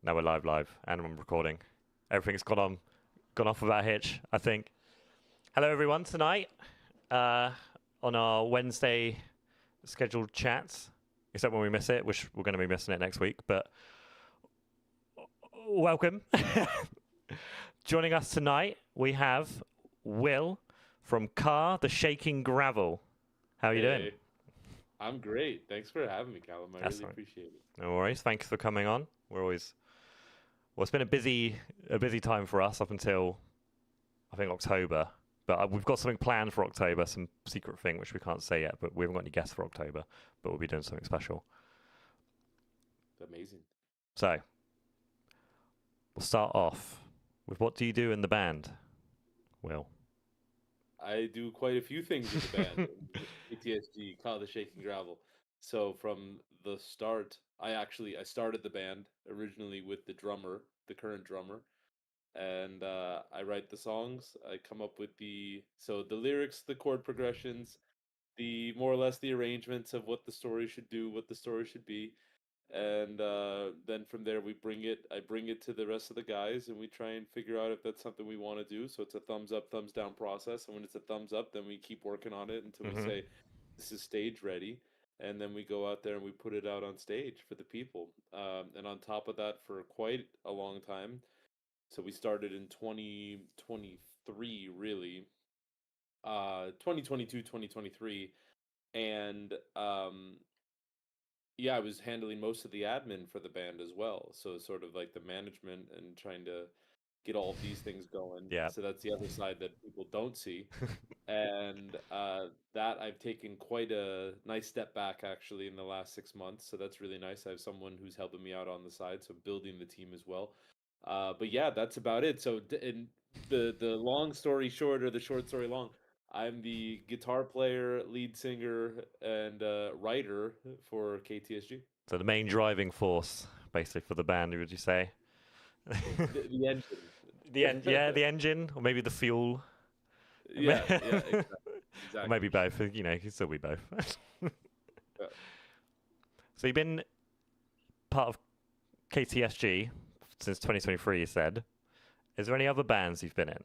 Now we're live, and I'm recording. Everything's gone off without a hitch, I think. Hello, everyone. Tonight, uh, on our Wednesday scheduled chats, except when we miss it, which we're going to be missing it next week. But welcome. Joining us tonight, we have Will from Car the Shaking Gravel. How are you doing? Hey, I'm great. Thanks for having me, Callum. I That's really all right. appreciate it. No worries. Thanks for coming on. It's been a busy time for us up until I think October. But we've got something planned for October, some secret thing which we can't say yet. But we haven't got any guests for October. But we'll be doing something special. Amazing. So we'll start off with what do you do in the band, Will? I do quite a few things in the band, ATSG, Call the Shaking Gravel. So from the start, I started the band originally with the drummer, the current drummer, and I write the songs. I come up with the lyrics, the chord progressions, the more or less the arrangements of what the story should do, what the story should be. And then from there I bring it to the rest of the guys, and we try and figure out if that's something we want to do. So it's a thumbs up, thumbs down process, and when it's a thumbs up, then we keep working on it until we Mm-hmm. say this is stage ready, and then we go out there and we put it out on stage for the people. And on top of that, for quite a long time, so we started in 2023, really, 2022, 2023, and yeah, I was handling most of the admin for the band as well. So sort of like the management and trying to get all of these things going. Yeah. So that's the other side that people don't see. And that I've taken quite a nice step back actually in the last 6 months. So that's really nice. I have someone who's helping me out on the side, so building the team as well. But yeah, that's about it. So in the long story short, or the short story long, I'm the guitar player, lead singer, and writer for KTSG. So the main driving force, basically, for the band, would you say? The engine. Yeah, the engine, or maybe the fuel, Yeah, or exactly. maybe both. You know, it could still be both. Yeah. So you've been part of KTSG since 2023. You said. Is there any other bands you've been in?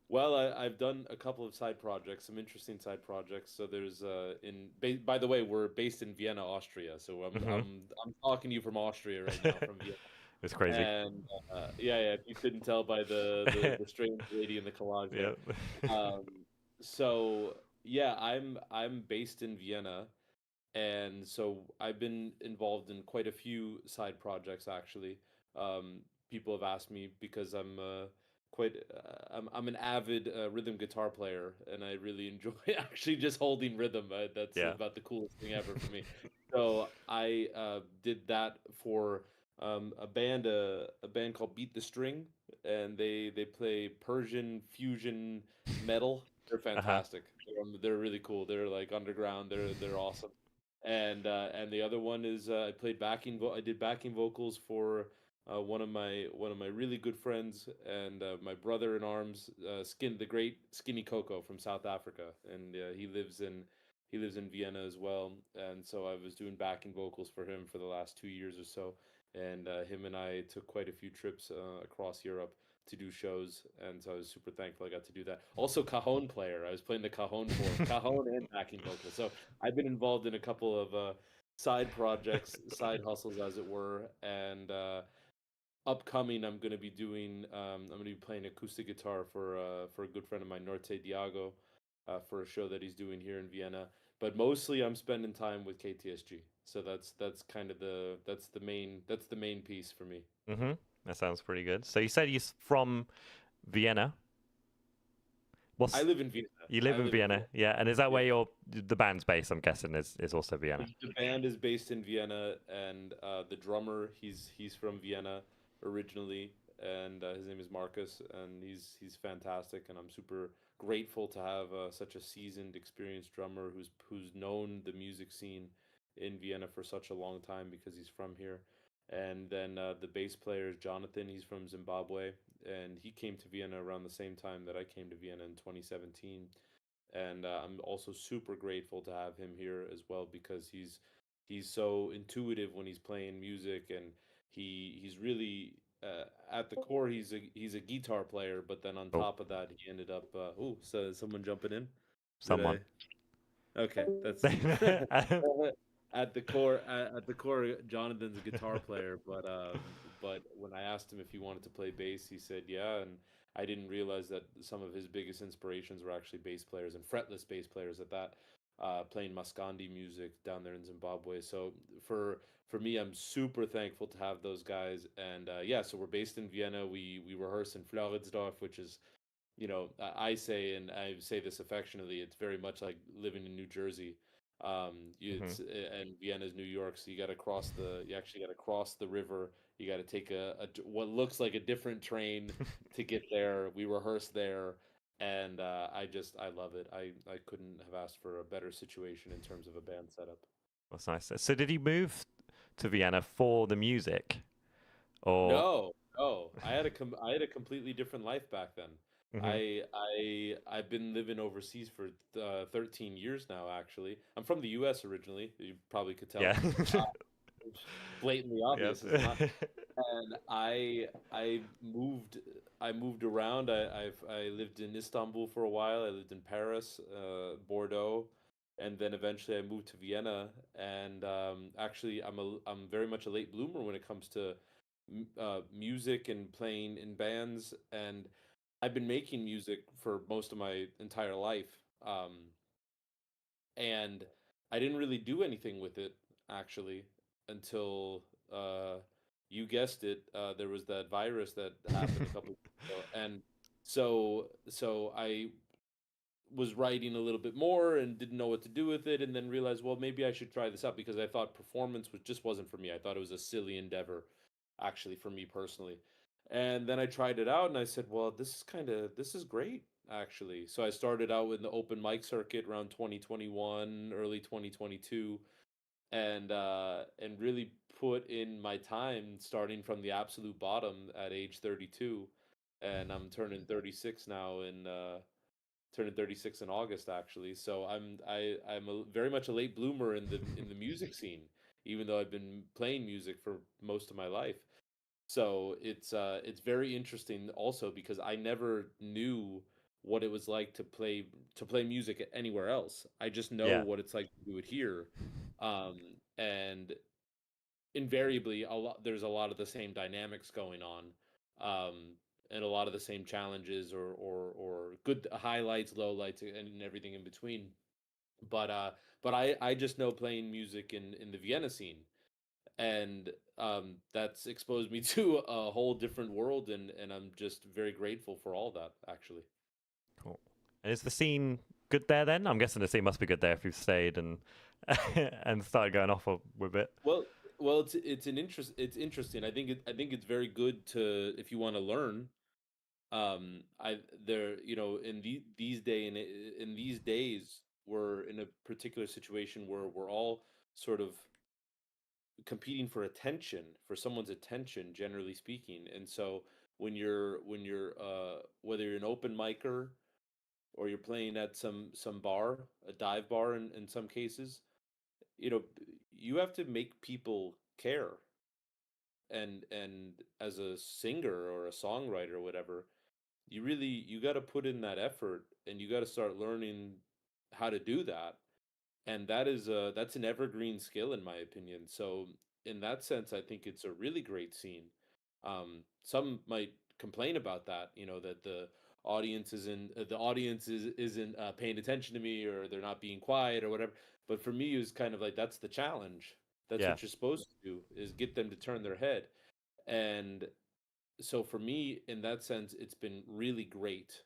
Well, I've done a couple of side projects, some interesting side projects. So there's by the way, we're based in Vienna, Austria. So Hmm. I'm talking to you from Austria right now, from Vienna. It's crazy. And yeah, if you couldn't tell by the strange lady in the collage there. Yeah. Um, so yeah, I'm based in Vienna, and so I've been involved in quite a few side projects actually. Um, People have asked me because I'm an avid rhythm guitar player, and I really enjoy actually just holding rhythm. That's Yeah. about the coolest thing ever for me. So I did that for a band called Beat the String, and they play Persian fusion metal. They're Uh huh. fantastic. They're really cool. They're like underground. They're awesome. And the other one is I did backing vocals for one of my really good friends, and my brother in arms, the great Skinny Coco from South Africa, and he lives in Vienna as well. And so I was doing backing vocals for him for the last 2 years or so, and him and I took quite a few trips across Europe to do shows, and so I was super thankful I got to do that. Also, cajon player. I was playing the cajon for him, cajon and backing vocal. So I've been involved in a couple of side projects, side hustles, as it were, and upcoming I'm going to be playing acoustic guitar for a good friend of mine, Norte Diago, for a show that he's doing here in Vienna. But mostly I'm spending time with KTSG. So that's kind of that's the main piece for me. Hmm. That sounds pretty good. So you said you're from Vienna. I What's live in Vienna. You I live in live in Vienna, Vienna. yeah? And is that Yeah. where the band's based? I'm guessing is also Vienna. The band is based in Vienna, and the drummer he's from Vienna originally, and his name is Marcus, and he's fantastic, and I'm super grateful to have such a seasoned, experienced drummer who's known the music scene in Vienna for such a long time because he's from here. And then the bass player is Jonathan. He's from Zimbabwe, and he came to Vienna around the same time that I came to Vienna in 2017. And I'm also super grateful to have him here as well because he's so intuitive when he's playing music, and he's really at the core he's a guitar player, but then on Oh, top of that he ended up so someone jumping in. Did someone. I? Okay, that's at the core Jonathan's a guitar player, but when I asked him if he wanted to play bass, he said yeah, and I didn't realize that some of his biggest inspirations were actually bass players and fretless bass players at that, playing Maskandi music down there in Zimbabwe. So for for me, I'm super thankful to have those guys, and yeah, so we're based in Vienna. We rehearse in Floridsdorf, which is, I say, and I say this affectionately, it's very much like living in New Jersey. hmm And Vienna's New York, so you actually got to cross the river. You got to take what looks like a different train to get there. We rehearse there, and I love it. I couldn't have asked for a better situation in terms of a band setup. That's nice. So did you move to Vienna for the music, or? No, no. I had a completely different life back then. hmm I've been living overseas for 13 years now, actually. I'm from the US originally. You probably could tell. Yeah. Uh, Blatantly Yes. obvious, is it not? And I moved around. I lived in Istanbul for a while. I lived in Paris, Bordeaux, and then eventually I moved to Vienna. And actually, I'm very much a late bloomer when it comes to music and playing in bands. And I've been making music for most of my entire life. And I didn't really do anything with it actually until uh, you guessed it. There was that virus that happened a couple of years ago, and so I was writing a little bit more and didn't know what to do with it, and then realized, well, maybe I should try this out because I thought performance was just wasn't for me. I thought it was a silly endeavor, actually, for me personally. And then I tried it out, and I said, well, this is great, actually. So I started out with the open mic circuit around 2021, early 2022, and really put in my time starting from the absolute bottom at age 32, and I'm turning 36 in August, actually. So I'm very much a late bloomer in the music scene, even though I've been playing music for most of my life. So it's very interesting also because I never knew what it was like to play music anywhere else. I just know Yeah. what it's like to do it here. Um, and invariably there's a lot of the same dynamics going on. And a lot of the same challenges or good highlights, lowlights, and everything in between. But uh but I just know playing music in the Vienna scene, and that's exposed me to a whole different world, and I'm just very grateful for all that, actually. Cool. And is the scene good there then? I'm guessing the scene must be good there if you've stayed and and started going off with it. Well, it's interesting. I think it's very good to, if you want to learn. I there you know in these days we're in a particular situation where we're all sort of competing for attention, for someone's attention, generally speaking. And so when you're whether you're an open micer or you're playing at some bar, a dive bar in some cases, you know, you have to make people care. And as a singer or a songwriter or whatever, you got to put in that effort, and you got to start learning how to do that. And that's an evergreen skill, in my opinion. So in that sense, I think it's a really great scene. Some might complain about that, that the audience isn't paying attention to me, or they're not being quiet or whatever. But for me, it was kind of like, that's the challenge. That's Yeah. what you're supposed to do, is get them to turn their head. And so for me, in that sense, it's been really great,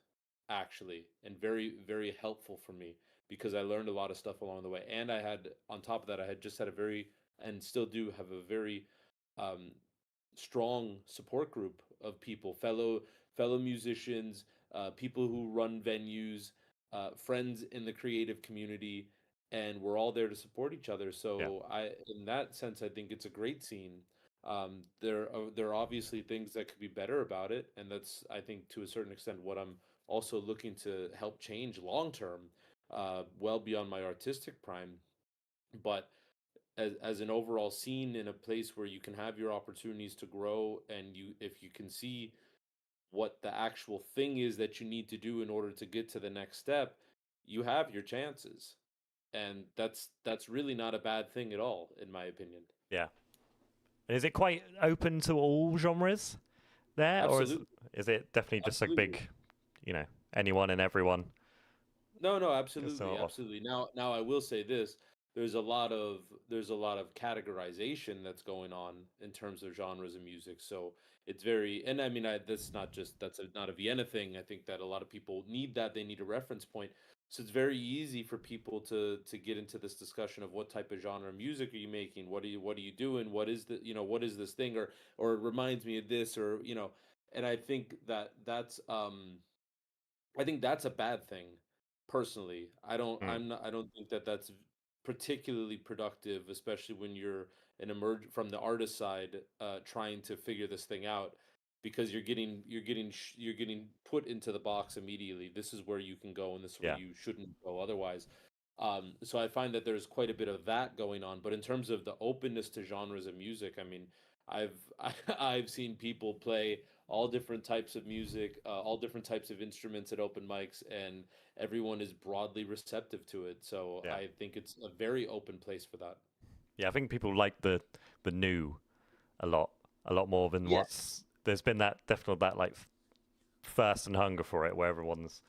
actually, and very, very helpful for me, because I learned a lot of stuff along the way. And I had, on top of that, I had just had a very, and still do have a very um, strong support group of people, fellow musicians, people who run venues, friends in the creative community, and we're all there to support each other. Yeah. So in that sense, I think it's a great scene. There are obviously things that could be better about it, and that's, I think, to a certain extent what I'm also looking to help change long term, well beyond my artistic prime. But as an overall scene in a place where you can have your opportunities to grow, and you if you can see what the actual thing is that you need to do in order to get to the next step, you have your chances. And that's really not a bad thing at all, in my opinion. Yeah. And is it quite open to all genres there, or Absolutely. is it definitely just a Absolutely. big, anyone and everyone? No, no, Can absolutely, start off. absolutely. Now I will say this: there's a lot of categorization that's going on in terms of genres of music. So it's very, and I mean, that's not just not a Vienna thing. I think that a lot of people need that. They need a reference point. So it's very easy for people to get into this discussion of what type of genre of music are you making? What are you doing? What is the what is this thing? Or it reminds me of this, or and I think that I think that's a bad thing, personally. Mm, I don't think that that's particularly productive, especially when you're an emerge from the artist side, trying to figure this thing out, because you're getting put into the box immediately. This is where you can go, and this is where yeah, you shouldn't go otherwise. So I find that there's quite a bit of that going on. But in terms of the openness to genres of music, I mean, I've I've seen people play all different types of music, all different types of instruments at open mics, and everyone is broadly receptive to it. So yeah, I think it's a very open place for that. yeah. I think people like the new a lot more than Yeah, what's. There's been that definitely that like thirst and hunger for it, where everyone's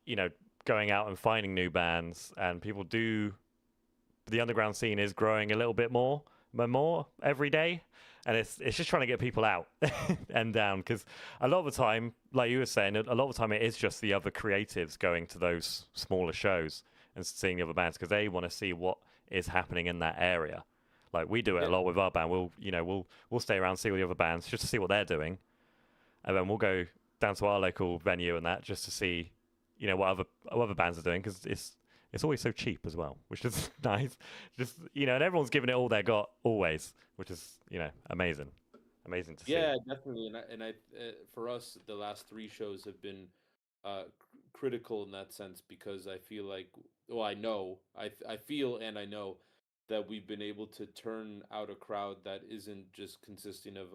you know going out and finding new bands, and people do the underground scene is growing a little bit more and more every day, and it's just trying to get people out and down, because a lot of the time, like you were saying, a lot of the time it is just the other creatives going to those smaller shows and seeing the other bands because they want to see what is happening in that area. Like we do it a yeah, lot with our band. We'll stay around, see all the other bands just to see what they're doing, and then we'll go down to our local venue and that just to see, what other bands are doing, because it's always so cheap as well, which is nice. Just and everyone's giving it all they got always, which is amazing, amazing to see. yeah, definitely. For us, the last three shows have been critical in that sense, because I feel like, well, I feel and I know that we've been able to turn out a crowd that isn't just consisting of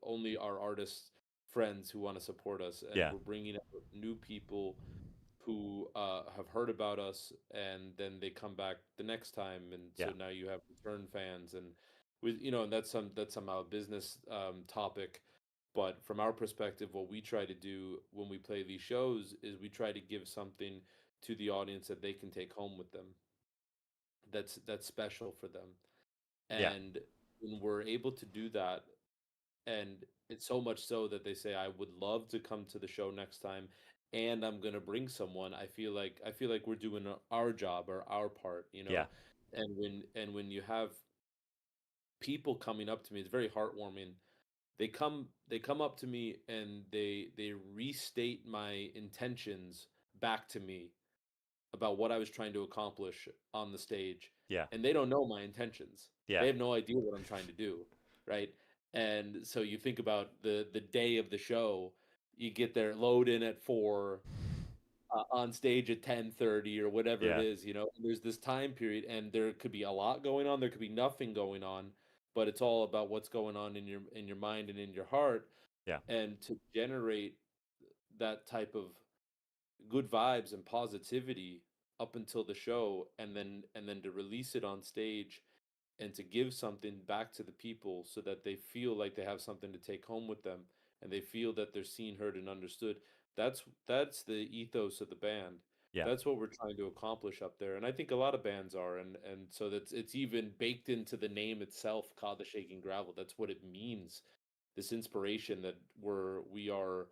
only our artists friends who want to support us, and Yeah, we're bringing out new people who have heard about us, and then they come back the next time, and so yeah, now you have return fans, and and that's somehow a business topic. But from our perspective, what we try to do when we play these shows is we try to give something to the audience that they can take home with them, that's special for them. yeah, And when we're able to do that, and it's so much so that they say, I would love to come to the show next time, and I'm going to bring someone. I feel like we're doing our job, or our part, yeah, and when you have people coming up to me, it's very heartwarming. They come up to me, and they restate my intentions back to me about what I was trying to accomplish on the stage, yeah, and they don't know my intentions. yeah, They have no idea what I'm trying to do, right? And so you think about the day of the show, you get there, load in at 4, on stage at 10:30 or whatever it yeah, is, there's this time period, and there could be a lot going on, there could be nothing going on, but it's all about what's going on in your mind and in your heart. yeah, And to generate that type of good vibes and positivity up until the show, and then to release it on stage, and to give something back to the people so that they feel like they have something to take home with them, and they feel that they're seen, heard, and understood. That's the ethos of the band. yeah, That's what we're trying to accomplish up there, and I think a lot of bands are, and so that's it's even baked into the name itself, called the Shaking Gravel. That's what it means. This inspiration that we are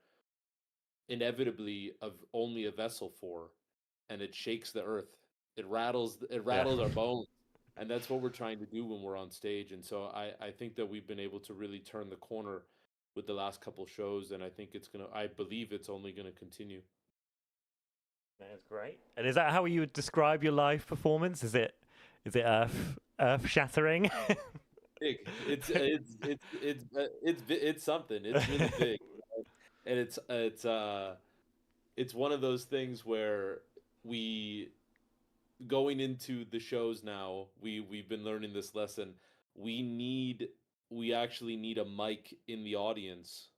inevitably of only a vessel for, and it shakes the earth. It yeah. rattles our bones, and that's what we're trying to do when we're on stage. And so I think that we've been able to really turn the corner with the last couple shows, and I believe it's only gonna continue. That's great. And is that how you would describe your live performance? Is it earth shattering? Big. It's something. It's really big, and it's one of those things where we going into the shows now, we've been learning this lesson. We need we actually need a mic in the audience,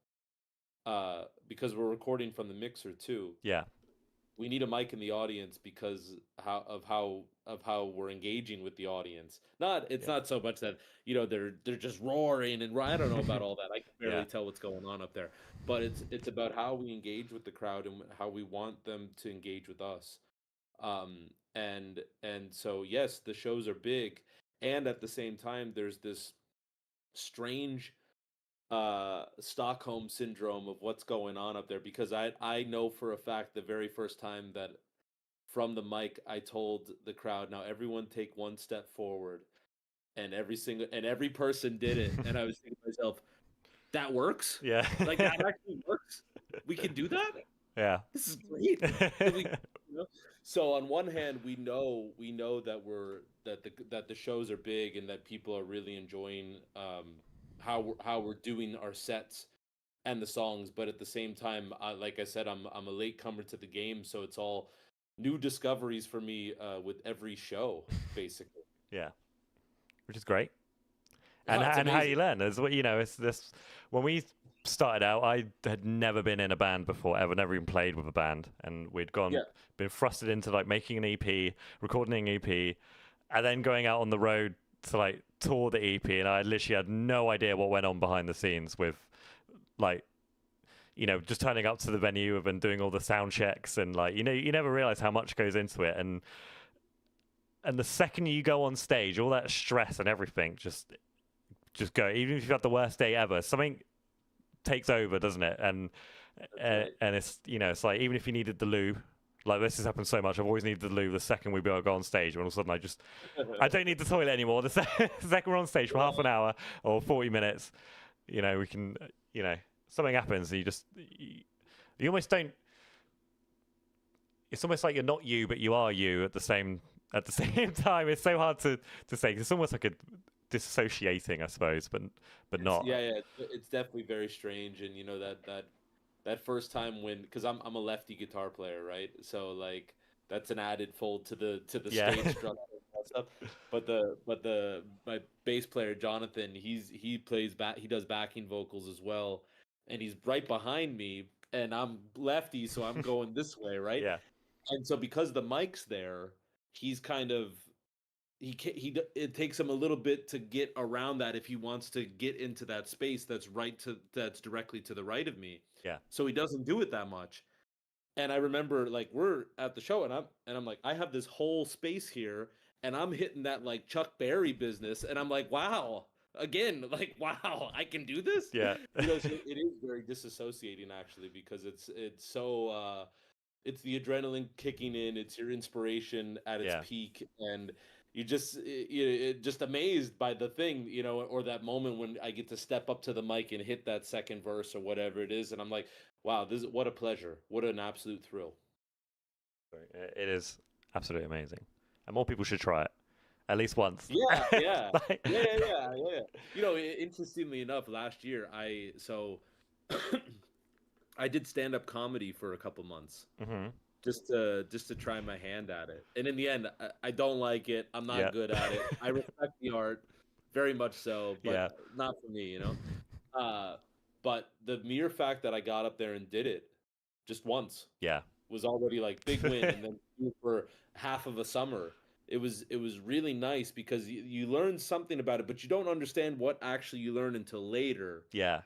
because we're recording from the mixer too. Yeah. We need a mic in the audience because how we're engaging with the audience. Not It's Yeah. not so much that they're just roaring and I don't know about all that. I can Yeah. barely tell what's going on up there. But it's about how we engage with the crowd and how we want them to engage with us. And so yes, the shows are big, and at the same time there's this strange Stockholm syndrome of what's going on up there, because I know for a fact the very first time that from the mic I told the crowd, now everyone take one step forward, and every person did it, and I was thinking to myself, that works? Yeah. Like that actually works? We can do that? Yeah. This is great. Really, you know? So on one hand, we know that the shows are big and that people are really enjoying how we're doing our sets and the songs, but at the same time, like I said, I'm a latecomer to the game, so it's all new discoveries for me with every show, basically. Yeah. Which is great. And Yeah, it's and how amazing. you learn is what it's this. When we started out, I had never been in a band before ever, never even played with a band, and we'd Yeah. been thrusted into like making an EP, recording an EP, and then going out on the road to like tour the EP, and I literally had no idea what went on behind the scenes with like just turning up to the venue and doing all the sound checks, and like you never realize how much goes into it, and the second you go on stage, all that stress and everything just go. Even if you've had the worst day ever, something takes over, doesn't it? And That's and it's it's like, even if you needed the loo, like this has happened so much. I've always needed the loo the second we go on stage. When all of a sudden I don't need the toilet anymore. The second we're on stage for half an hour or 40 minutes, we can something happens. And you almost don't. It's almost like you're not you, but you are you at the same time. It's so hard to say. 'Cause it's almost like a disassociating, I suppose, but It's not. yeah, yeah, it's definitely very strange, and that first time when, because I'm a lefty guitar player, right? So like that's an added fold to the Yeah. stage structure and all that stuff. But the my bass player Jonathan, he does backing vocals as well, and he's right behind me, and I'm lefty, so I'm going this way, right? Yeah. And so because the mic's there, he's kind of it takes him a little bit to get around that if he wants to get into that space that's directly to the right of me. Yeah. So he doesn't do it that much. And I remember like we're at the show, and I'm like, I have this whole space here, and I'm hitting that like Chuck Berry business, and I'm like, wow, again, like wow, I can do this. Yeah. So it is very disassociating actually, because it's so it's the adrenaline kicking in, it's your inspiration at its Yeah. peak, and you're just amazed by the thing, or that moment when I get to step up to the mic and hit that second verse or whatever it is, and I'm like, wow, this is what a pleasure, what an absolute thrill. It is absolutely amazing, and more people should try it at least once. Yeah, yeah, Like, yeah, yeah, yeah, yeah. Interestingly enough, last year I did stand up comedy for a couple months, hmm just to try my hand at it. And in the end, I don't like it. I'm not Yeah. good at it. I respect the art very much so, but Yeah. not for me. Uh, but the mere fact that I got up there and did it just once Yeah. was already like big win. And then for half of a summer, it was really nice because you learn something about it, but you don't understand what actually you learn until later. Yeah.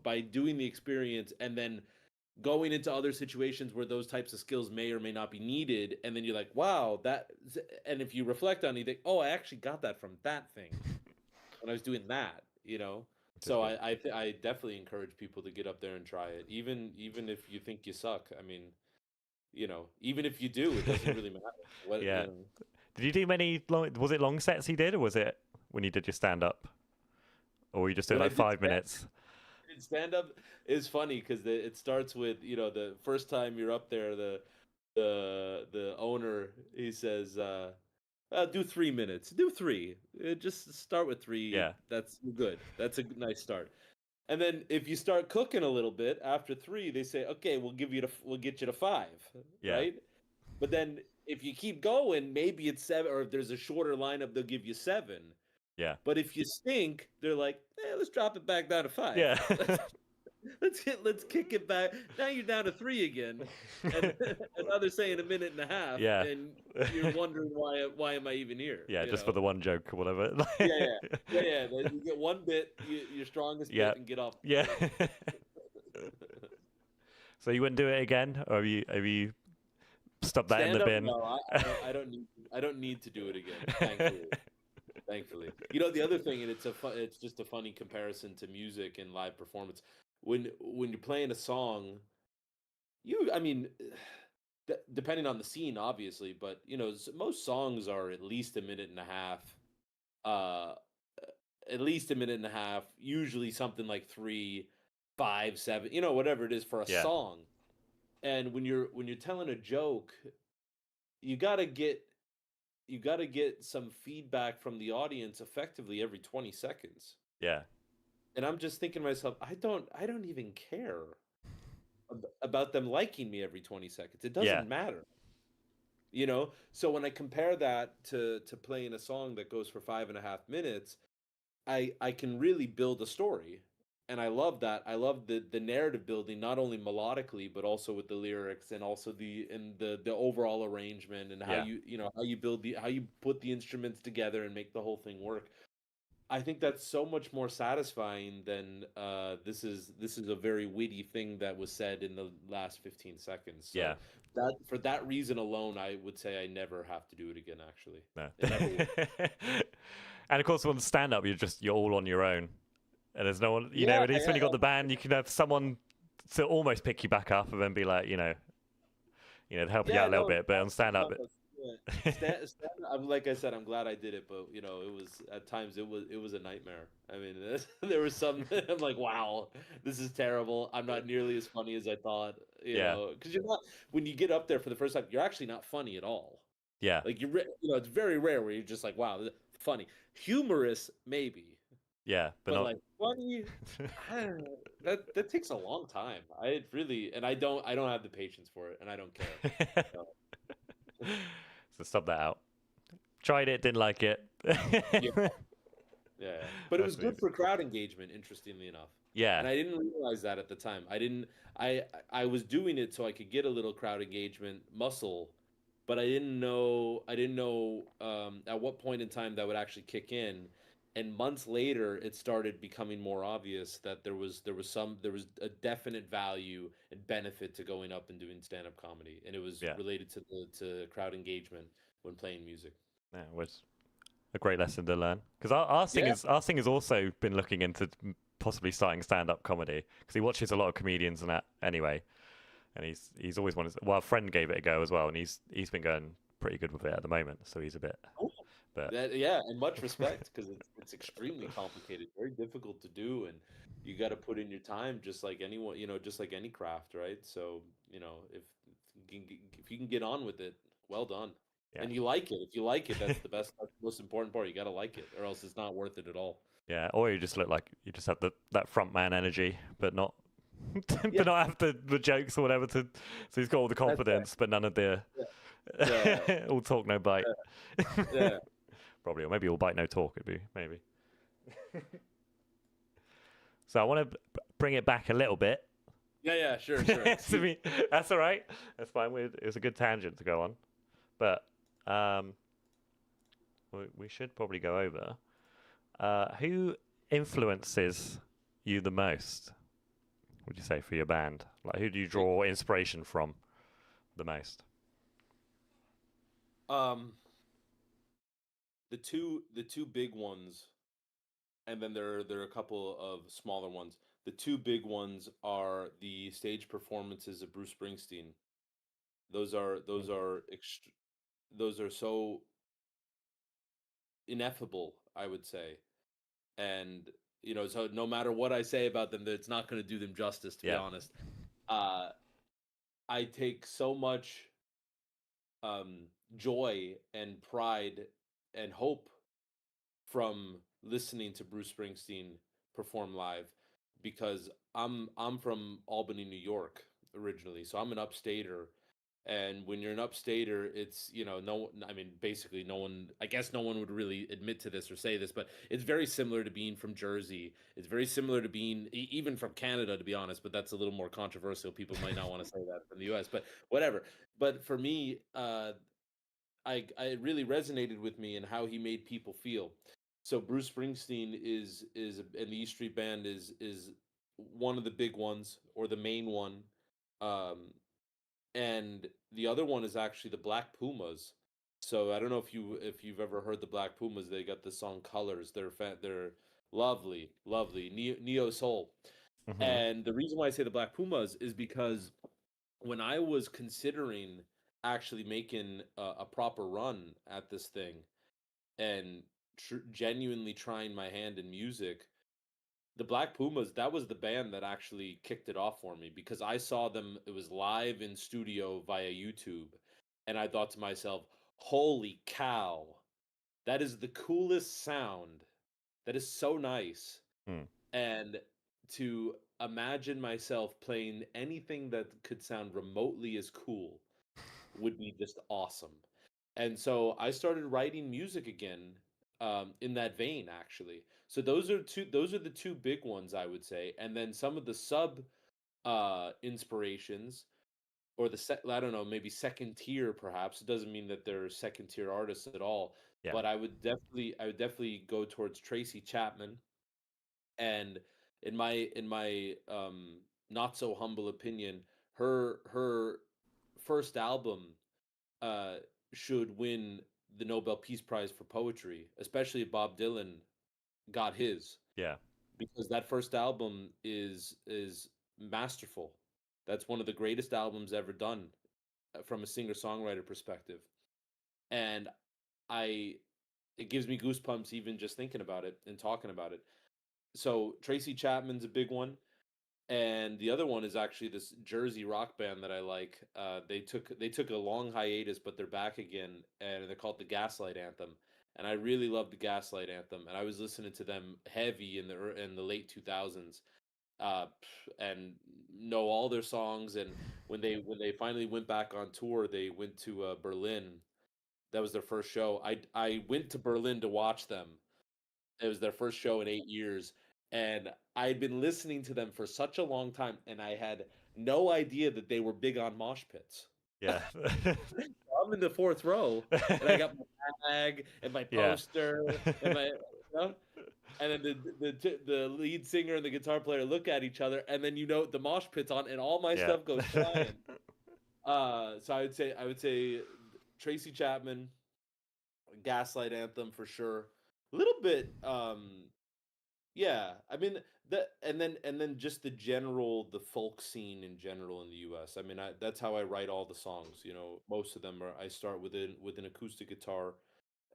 By doing the experience and then going into other situations where those types of skills may or may not be needed, and then you're like, wow, and if you reflect on it, you think, oh, I actually got that from that thing when I was doing that. Which is So good. I definitely encourage people to get up there and try it, even if you think you suck. I mean, even if you do, it doesn't really matter. What Yeah. you know. Did you do many long? Was it long sets he did, or was it when you did your stand up, or were you just doing When I like did 5 minutes? stand up is funny because it starts with the first time you're up there, the owner, he says, do 3 minutes, do three. Just start with three. Yeah. That's good. That's a nice start. And then if you start cooking a little bit after three, they say, okay, we'll get you to five, Yeah. right? But then if you keep going, maybe it's 7, or if there's a shorter lineup, they'll give you 7. Yeah. But if you stink, they're like, let's drop it back down to 5. Yeah. Let's kick it back. Now you're down to 3 again, and and now they're saying a minute and a half, Yeah. and you're wondering why am I even here? Yeah, You just for know? the one joke or whatever. Yeah, yeah. You get one bit, your strongest Yeah. bit, and get off Yeah. the stage. So you wouldn't do it again, or have you stuck that in the Stand up? bin? No, I don't need to do it again. Thankfully, thankfully. The other thing, and it's just a funny comparison to music and live performance. When you're playing a song, I mean, depending on the scene, obviously, but most songs are at least a minute and a half. Uh, at least a minute and a half. Usually something like 3, 5, 7. Whatever it is for a Yeah. song. And when you're telling a joke, you gotta get you gotta get some feedback from the audience effectively every 20 seconds. Yeah. And I'm just thinking to myself, I don't even care about them liking me every 20 seconds. It Yeah. doesn't matter. So when I compare that to playing a song that goes for 5.5 minutes, I can really build a story. And I love that. I love the narrative building, not only melodically, but also with the lyrics, and also the overall arrangement, and how Yeah. how you put the instruments together and make the whole thing work. I think that's so much more satisfying than this is a very witty thing that was said in the last 15 seconds. Yeah. So that for that reason alone, I would say I never have to do it again. Actually, No. it never will. And of course, on stand up, you're all on your own, and there's no one. Yeah, At least when you got the band, you can have someone to almost pick you back up, and then be like, help you yeah, out a little no, bit. But on stand up, yeah. I'm like I said, I'm glad I did it, but it was at times it was a nightmare. I mean, there was some. I'm like, wow, this is terrible. I'm not nearly as funny as I thought. yeah, Because you're not when you get up there for the first time, you're actually not funny at all. yeah, Like it's very rare where you're just like, wow, funny, humorous maybe, yeah, but but not. like funny, I don't know. That takes a long time. I really, and I don't have the patience for it, and I don't care. So, So stop that out. Tried it, didn't like it. yeah. Yeah, but it was That's good easy. for crowd engagement, interestingly enough. Yeah, And I didn't realize that at the time. I didn't I was doing it so I could get a little crowd engagement muscle, but I didn't know at what point in time that would actually kick in. And months later, it started becoming more obvious that there was a definite value and benefit to going up and doing stand-up comedy, and it was yeah, related to crowd engagement when playing music. yeah. It was a great lesson to learn because our Yeah. singer's also been looking into possibly starting stand up comedy because he watches a lot of comedians and that anyway, and he's always wanted. Well, a friend gave it a go as well, and he's been going pretty good with it at the moment. So he's a bit, but Yeah, and much respect because it's extremely complicated, very difficult to do, and you got to put in your time, just like anyone, just like any craft, right? So, if you can get on with it, well done. yeah, And you like it. If you like it, that's the best, that's the most important part. You got to like it, or else it's not worth it at all. yeah. Or you just look like you just have that front man energy, but not. Yeah, But not have the jokes or whatever to, so he's got all the that's right. confidence, but none of the Yeah, all talk no bite. yeah, yeah, Probably, or maybe all bite no talk. It'd be maybe. So I want to bring it back a little bit. yeah, yeah. Sure, sure. That's all right. That's fine. It was a good tangent to go on, but we should probably go over who influences you the most. Would you say for your band? Like, who do you draw inspiration from the most? Um, the two big ones, and then there are a couple of smaller ones. The two big ones are the stage performances of Bruce Springsteen. Those are those Okay. are ext- those are so ineffable, I would say. And so no matter what I say about them, it's not going to do them justice, to be Yeah, honest. Uh, I take so much joy and pride and hope from listening to Bruce Springsteen perform live, because I'm from Albany, New York originally, so I'm an upstater, And when you're an upstater, it's, no, I mean, basically no one, I guess no one would really admit to this or say this, but it's very similar to being from Jersey. It's very similar to being even from Canada, to be honest, but that's a little more controversial. People might not want to say that from the US, but whatever. But for me, I it really resonated with me and how he made people feel. So Bruce Springsteen and the E Street Band is one of the big ones, or the main one. And the other one is actually the Black Pumas. So I don't know if you've ever heard the Black Pumas. They got the song Colors. They're lovely, lovely neo soul. Hmm. And the reason why I say the Black Pumas is because when I was considering actually making a proper run at this thing, and genuinely trying my hand in music, the Black Pumas, that was the band that actually kicked it off for me, because I saw them, it was live in studio via YouTube, and I thought to myself, "Holy cow. That is the coolest sound. That is so nice." Mm. And to imagine myself playing anything that could sound remotely as cool would be just awesome. And so I started writing music again, in that vein, actually. So those are the two big ones, I would say. And then some of the sub inspirations, or I don't know, maybe second tier perhaps. It doesn't mean that they're second tier artists at all, Yeah. but I would definitely go towards Tracy Chapman. And in my not so humble opinion, her first album uh, should win the Nobel Peace Prize for poetry, especially if Bob Dylan got his, Yeah. because that first album is masterful. That's one of the greatest albums ever done, from a singer-songwriter perspective. And I it gives me goosebumps even just thinking about it and talking about it. So Tracy Chapman's a big one. And the other one is actually this Jersey rock band that I like. They took a long hiatus, but they're back again, and they're called the Gaslight Anthem. And I really love the Gaslight Anthem, and I was listening to them heavy in the late 2000s, and know all their songs. And when they finally went back on tour, they went to Berlin. That was their first show. I went to Berlin to watch them. It was their first show in 8 years, and I'd been listening to them for such a long time, and I had no idea that they were big on mosh pits. Yeah. I'm in the fourth row, and I got my bag and my Yeah. poster and and then the lead singer and the guitar player look at each other, and then the mosh pit's on, and all my Yeah. stuff goes flying. So I would say Tracy Chapman, Gaslight Anthem for sure. A little bit, yeah, I mean and then just the folk scene in general in the U.S. I mean, that's how I write all the songs. Most of them are I start with an acoustic guitar,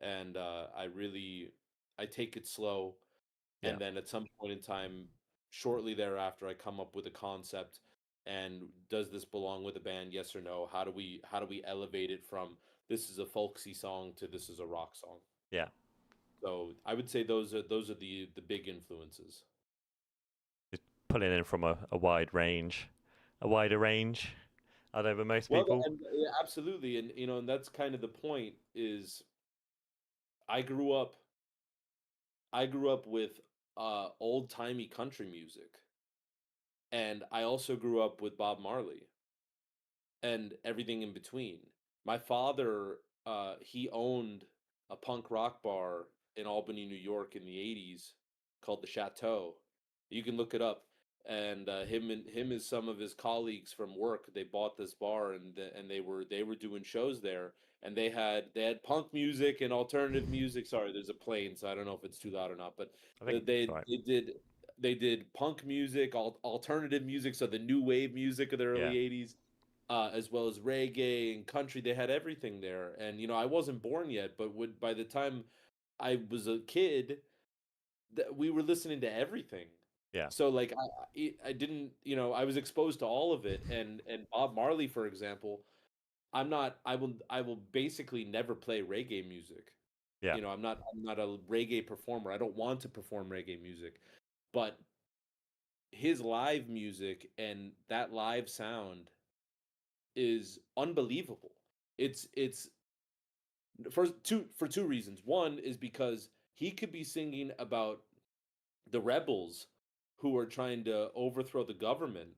and I take it slow, Yeah. and then at some point in time, shortly thereafter, I come up with a concept. And does this belong with a band? Yes or no? How do we elevate it from this is a folksy song to this is a rock song? Yeah. So I would say those are the big influences. Just pulling in from a wide range, a wider range. I know, but most Well, people. and yeah, absolutely, and and that's kind of the point. Is I grew up, I grew up with old timey country music, and I also grew up with Bob Marley and everything in between. My father, he owned a punk rock bar in Albany, New York, in the '80s called the Chateau. You can look it up. And him and some of his colleagues from work, they bought this bar, and they were doing shows there, and they had punk music and alternative music. Sorry, there's a plane, so I don't know if it's too loud or not, but I think it's they right. they did punk music, alternative music, so the new wave music of the Yeah. early '80s, as well as reggae and country. They had everything there, and I wasn't born yet, but by the time I was a kid, we were listening to everything. Yeah. So like I didn't, I was exposed to all of it. And Bob Marley, for example, I will basically never play reggae music. Yeah. I'm not a reggae performer. I don't want to perform reggae music, but his live music and that live sound is unbelievable. It's for two reasons. One is because he could be singing about the rebels who are trying to overthrow the government,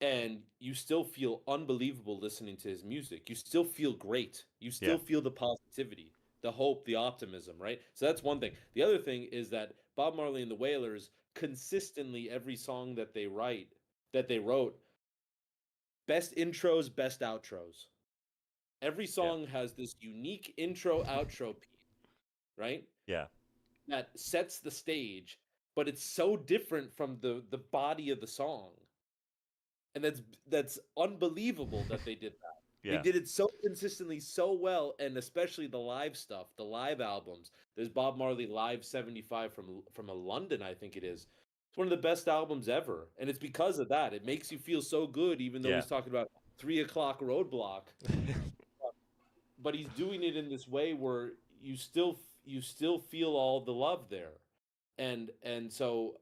and you still feel unbelievable listening to his music. You still feel great. You Yeah. still feel the positivity, the hope, the optimism, right? So that's one thing. The other thing is that Bob Marley and the Wailers consistently every song that they wrote, best intros, best outros. Every Yeah. song has this unique intro outro piece, right? Yeah. That sets the stage, but it's so different from the body of the song. And that's unbelievable that they did that. They Yeah. did it so consistently, so well, and especially the live stuff, the live albums. There's Bob Marley Live 75 from a London, I think it is. It's one of the best albums ever, and it's because of that. It makes you feel so good, even though Yeah. he's talking about 3 o'clock roadblock, but he's doing it in this way where you still feel all the love there, and so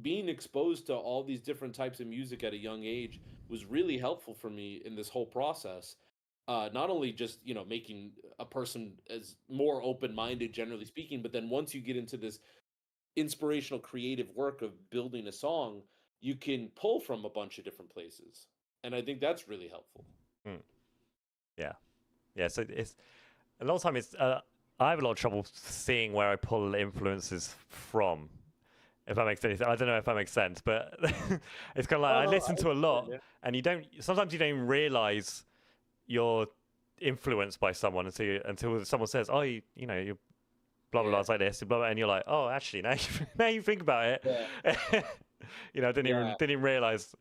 being exposed to all these different types of music at a young age was really helpful for me in this whole process. Not only just making a person as more open minded, generally speaking, but then once you get into this inspirational, creative work of building a song, you can pull from a bunch of different places, and I think that's really helpful. Mm. Yeah. Yeah. So it's a lot of time. It's I have a lot of trouble seeing where I pull influences from. If that makes any sense. I don't know if that makes sense, but it's kind of like Oh I no, I listen to a understand. lot, and you don't. Sometimes you don't even realize you're influenced by someone until someone says, "Oh, you know, you blah blah blah, Yeah, it's like this," blah blah, and you're like, "Oh, actually, now you, now you think about it, yeah, I yeah. didn't even realize.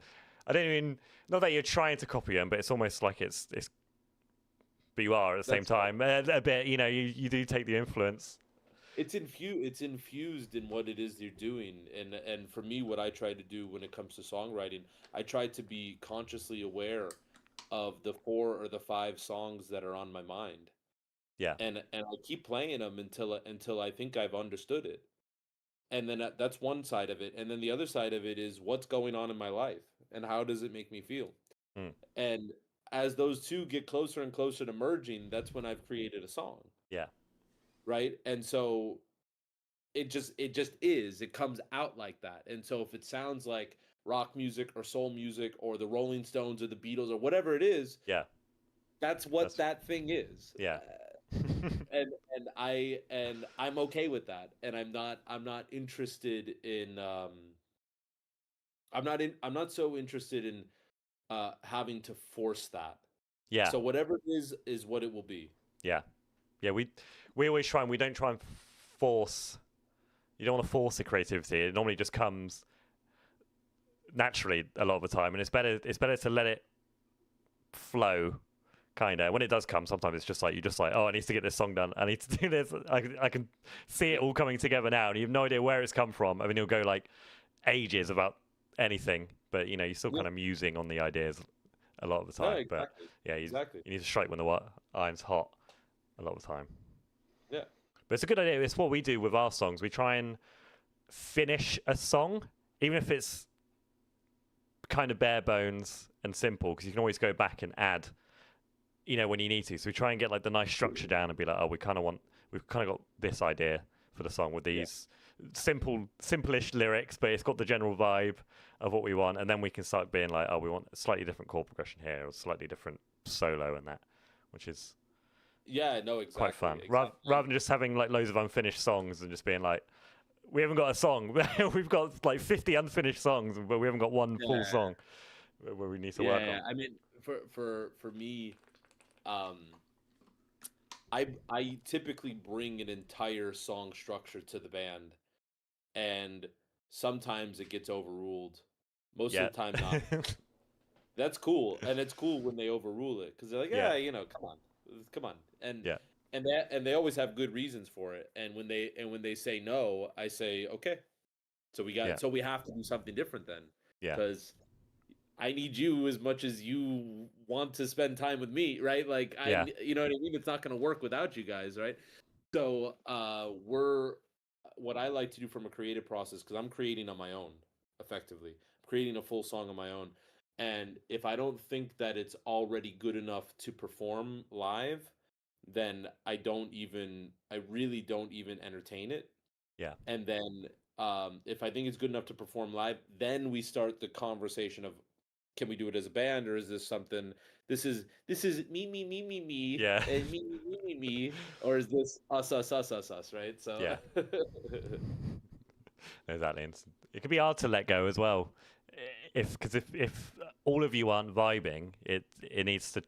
I didn't even not that you're trying to copy them, but it's almost like it's but you are at the same That's right. time a bit. You do take the influence. It's infused in what it is you're doing, and for me, what I try to do when it comes to songwriting, I try to be consciously aware of the four or the five songs that are on my mind, Yeah, and I keep playing them until I think I've understood it, and then that's one side of it, and then the other side of it is what's going on in my life and how does it make me feel, mm, and as those two get closer and closer to merging, that's when I've created a song, yeah, right? And so it just is, it comes out like that. And so if it sounds like rock music or soul music or the Rolling Stones or the Beatles or whatever it is, yeah. that's what That's that thing is. yeah, And I'm okay with that, and I'm not interested in I'm not so interested in having to force that. yeah, So whatever it is what it will be. yeah, yeah. We always try and we don't try and force. You don't want to force the creativity. It normally just comes naturally a lot of the time, and it's better to let it flow kind of when it does come. Sometimes it's just like you just like, oh, I need to get this song done, I need to do this. I can see it all coming together now, and you have no idea where it's come from. I mean, it'll go like ages about anything, but you're still Yeah. kind of musing on the ideas a lot of the No, time. But exactly. yeah, Exactly. you need to strike when the iron's hot a lot of the time. Yeah. But it's a good idea. It's what we do with our songs. We try and finish a song, even if it's kind of bare bones and simple, because you can always go back and add when you need to. So we try and get like the nice structure down and be like, oh, we've kind of got this idea for the song with Yeah. these simple-ish lyrics, but it's got the general vibe of what we want, and then we can start being like, oh, we want a slightly different chord progression here, or slightly different solo and that, which is Yeah, no, quite exactly. fun. Rather Exactly. than just having like loads of unfinished songs and just being like, we haven't got a song. We've got like 50 unfinished songs, but we haven't got one full Yeah. song where we need to work Yeah, on. I mean, for me, um, I typically bring an entire song structure to the band, and sometimes it gets overruled. Most of Yeah. the time, not. That's cool, and it's cool when they overrule it because they're like, Yeah. yeah, come on, come on, Yeah. and they always have good reasons for it. And when they say no, I say okay. Yeah. So we have to do something different then, Yeah. because I need you as much as you want to spend time with me, right? Like Yeah. you know what I mean? It's not going to work without you guys, right? So, we're what I like to do from a creative process, because I'm creating on my own, effectively. I'm creating a full song on my own. And if I don't think that it's already good enough to perform live, then I really don't even entertain it. Yeah. And then if I think it's good enough to perform live, then we start the conversation of, can we do it as a band, or is this something, this is me Yeah. and me, or is this us, right? So Yeah. Exactly. And it can be hard to let go as well. If because if all of you aren't vibing, it needs to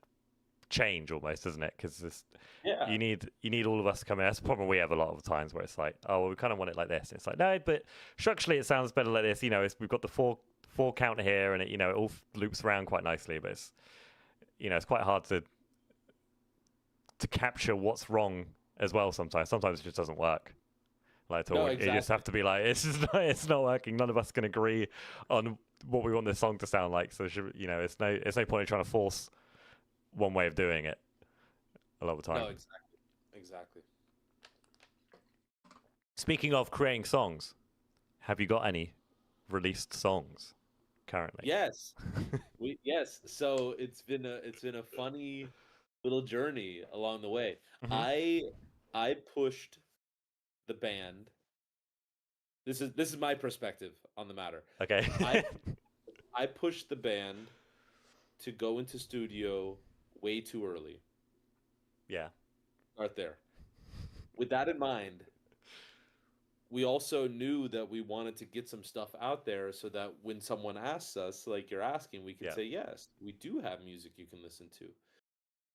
change almost, doesn't it? Because yeah. you need all of us to come in. That's the problem we have a lot of times where it's like, oh, well, we kind of want it like this. It's like, no, but structurally it sounds better like this. You know, we've got the four count here, and it all loops around quite nicely. But it's it's quite hard to capture what's wrong as well. Sometimes it just doesn't work. Like at No, all. You just exactly. have to be like, it's not working. None of us can agree on what we want this song to sound like. So it's no point in trying to force one way of doing it a lot of the No, time. exactly. Speaking of creating songs, have you got any released songs currently? Yes. Yes. So it's been a funny little journey along the way. Hmm. I pushed the band. This is my perspective on the matter. Okay. I I pushed the band to go into studio way too early. Yeah. Start there. With that in mind, we also knew that we wanted to get some stuff out there so that when someone asks us, like you're asking, we could Yeah. say, yes, we do have music you can listen to.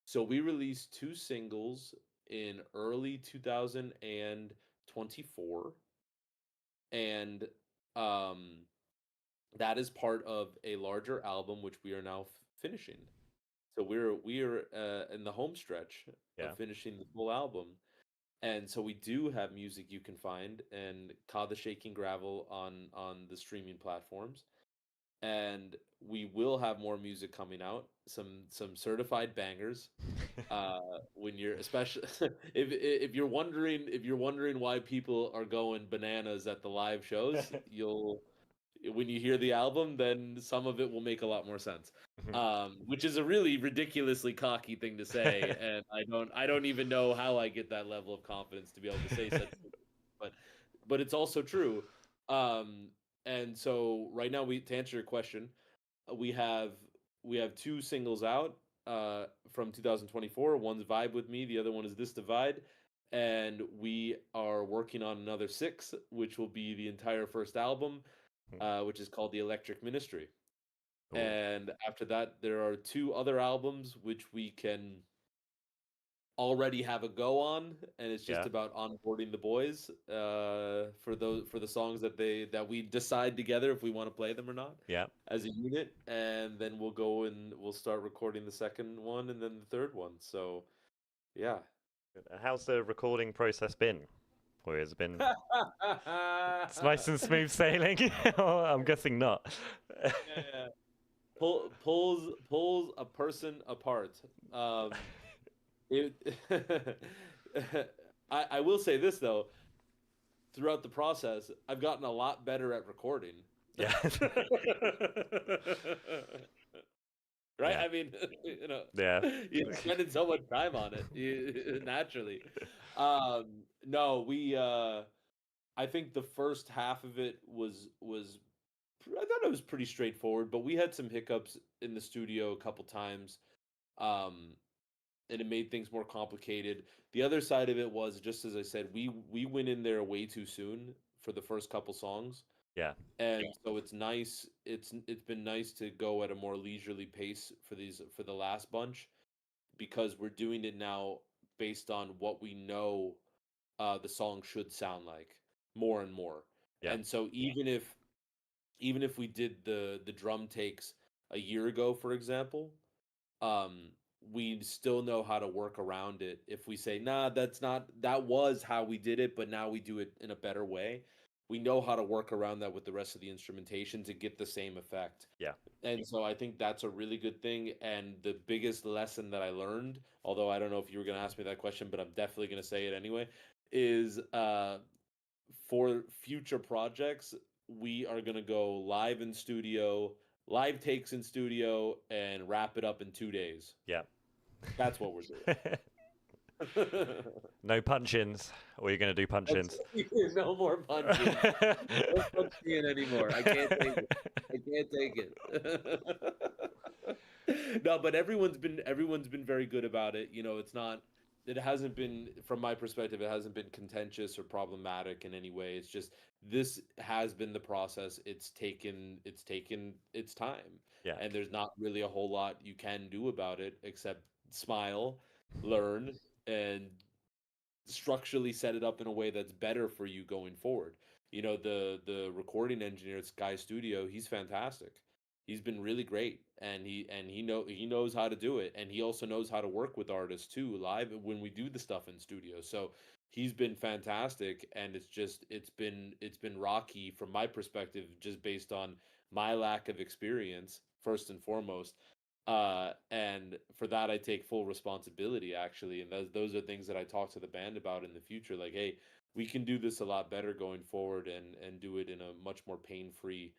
So we released two singles in early 2024, and um, that is part of a larger album which we are now finishing. So we're in the home stretch of Yeah. finishing the full album, and so we do have music you can find and Ka the Shaking Gravel on the streaming platforms, and we will have more music coming out, some certified bangers. When you're especially if you're wondering why people are going bananas at the live shows, you'll when you hear the album, then some of it will make a lot more sense. Which is a really ridiculously cocky thing to say, and I don't even know how I get that level of confidence to be able to say such things, but it's also true. Um, and so right now, we to answer your question, we have two singles out from 2024. One's Vibe with Me, the other one is This Divide, and we are working on another six, which will be the entire first album, which is called The Electric Ministry. Ooh. And after that, there are two other albums which we can already have a go on, and it's just Yeah. about onboarding the boys for the songs that we decide together if we want to play them or not Yeah. as a unit, and then we'll go and we'll start recording the second one and then the third one. So yeah. Good. And how's the recording process been? Or has it been it's nice and smooth sailing? I'm guessing not. Yeah. Pulls a person apart. It I will say this though, throughout the process, I've gotten a lot better at recording. Yeah. Right? Yeah. I mean, Yeah. you're spending so much time on it, naturally. No, I think the first half of it was I thought it was pretty straightforward, but we had some hiccups in the studio a couple times. Um, and it made things more complicated. The other side of it was, just as I said, we went in there way too soon for the first couple songs, Yeah. and so it's nice. It's been nice to go at a more leisurely pace for the last bunch, because we're doing it now based on what we know the song should sound like more and more. Yeah. And so even if we did the drum takes a year ago, for example, um we still know how to work around it. If we say, nah, that was how we did it, but now we do it in a better way, we know how to work around that with the rest of the instrumentation to get the same effect. Yeah. And so I think that's a really good thing. And the biggest lesson that I learned, although I don't know if you were going to ask me that question, but I'm definitely going to say it anyway, is for future projects, we are going to go live in studio, live takes in studio and wrap it up in 2 days. Yeah. That's what we're doing. No punch-ins, or you're going to do punch-ins. No more punching. Don't punch me in anymore. I can't take it. I can't take it. No, but everyone's been very good about it. You know, it hasn't been, from my perspective, it hasn't been contentious or problematic in any way. It's just this has been the process. It's taken its time. Yeah. And there's not really a whole lot you can do about it except smile, learn, and structurally set it up in a way that's better for you going forward. You know, the recording engineer at Sky Studio, he's fantastic. He's been really great, and he knows how to do it, and he also knows how to work with artists too live when we do the stuff in studio. So he's been fantastic, and it's been rocky from my perspective, just based on my lack of experience first and foremost. And for that, I take full responsibility, actually. And those are things that I talk to the band about in the future. Like, hey, we can do this a lot better going forward, and do it in a much more pain-free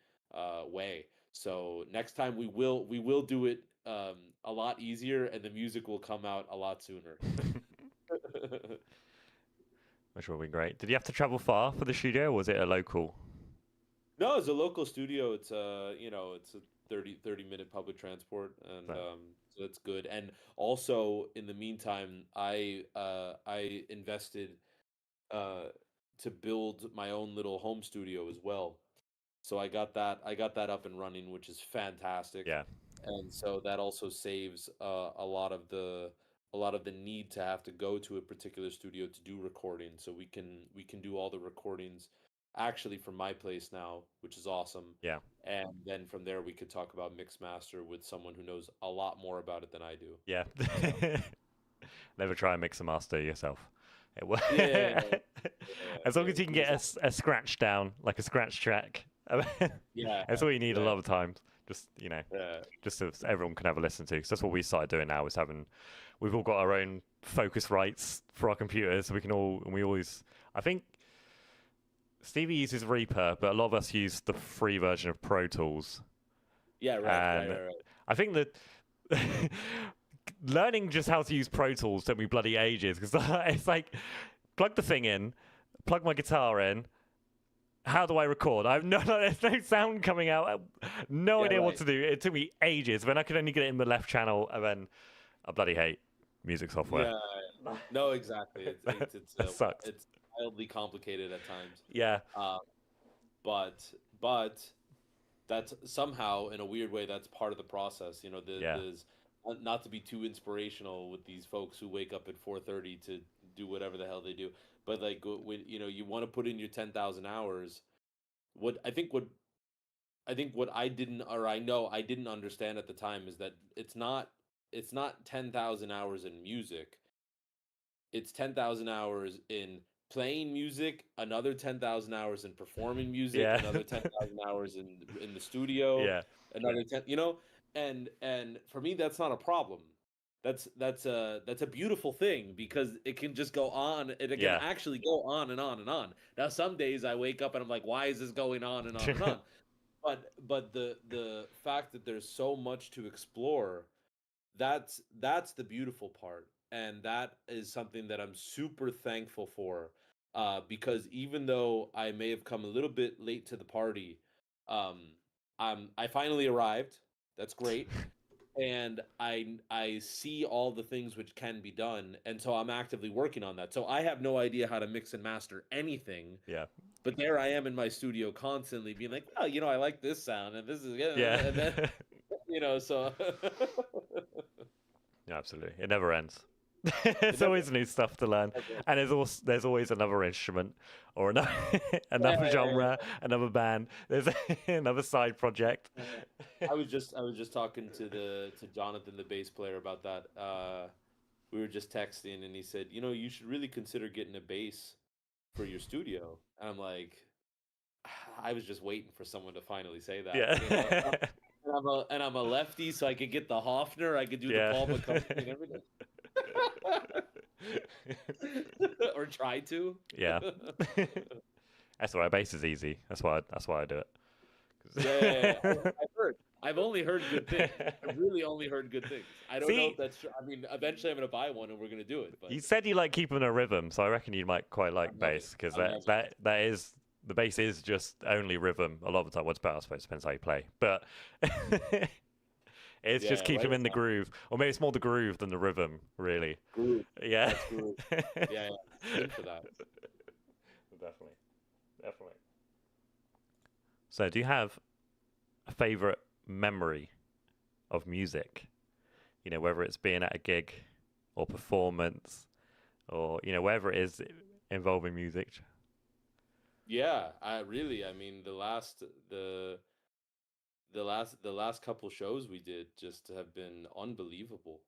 way. So next time we will do it a lot easier, and the music will come out a lot sooner. Which will be great. Did you have to travel far for the studio, or was it a local? No, it's a local studio. It's it's a 30 minute public transport, and Right. so it's good. And also, in the meantime, I invested uh to build my own little home studio as well. So I got that up and running, which is fantastic. Yeah. And so that also saves a lot of the need to have to go to a particular studio to do recording. So we can do all the recordings actually from my place now, which is awesome. Yeah. And then from there we could talk about mix master with someone who knows a lot more about it than I do. Yeah. So Never try and mix a master yourself. It will. yeah, As long yeah, as you can because get a scratch down, like a scratch track. yeah, That's all you need a yeah, lot of times. Just, yeah, just so everyone can have a listen to. 'Cause that's what we started doing now, is we've all got our own focus rights for our computers. So we always, I think Stevie uses Reaper, but a lot of us use the free version of Pro Tools. yeah, And right. I think that learning just how to use Pro Tools took me bloody ages, because it's like, plug the thing in, plug my guitar in. How do I record? There's no sound coming out. No Yeah, idea what right. to do. It took me ages. When I could only get it in the left channel, and then I bloody hate music software. Yeah, no, exactly. That sucks. It's wildly complicated at times. Yeah, Uh, but that's somehow, in a weird way, that's part of the process. You know, yeah, there's not to be too inspirational with these folks who wake up at 4:30 to do whatever the hell they do, but like when you want to put in your 10,000 hours. What I didn't, or I know I didn't understand at the time, is that it's not 10,000 hours in music. It's 10,000 hours in playing music, another 10,000 hours in performing music, yeah, another 10,000 hours in the studio, yeah, another 10, and for me that's not a problem. That's a beautiful thing, because it can just go on, and it can yeah, actually go on and on and on. Now some days I wake up and I'm like, why is this going on and on and on? But the fact that there's so much to explore, that's the beautiful part, and that is something that I'm super thankful for, because even though I may have come a little bit late to the party, um I finally arrived. That's great. And I see all the things which can be done, and so I'm actively working on that. So I have no idea how to mix and master anything, yeah, but there I am in my studio constantly being like, well, I like this sound, and this is good, yeah. and then so Yeah, absolutely. It never ends. it There's never always new stuff to learn, never. and there's always another instrument, or another Yeah, another yeah, genre, another band. There's another side project. yeah. I was just talking to Jonathan, the bass player, about that. We were just texting, and he said, you should really consider getting a bass for your studio. And I'm like, I was just waiting for someone to finally say that. Yeah, And I'm a lefty, so I could get the Hofner, I could do the yeah. Paul McCartney and everything. Or try to. Yeah. That's why bass is easy. That's why I do it. Yeah, yeah, yeah. 'Cause- I've I've only heard good things. I've really only heard good things. I don't know if See, that's true. I mean, eventually I'm gonna buy one and we're gonna do it. But you said you like keeping a rhythm, so I reckon you might quite I like love it. bass because I love it. that is the bass is just only rhythm a lot of the time. What's better, I suppose, depends how you play, but it's just Yeah, keep right him or in the wrong. groove, or maybe it's more the groove than the rhythm, really. Groove. Yeah, That's groove. Yeah, yeah. I'm in for that. definitely, definitely. So, do you have a favorite memory of music? You know, whether it's being at a gig or performance or, you know, wherever it is involving music. Yeah, I mean the last couple shows we did just have been unbelievable.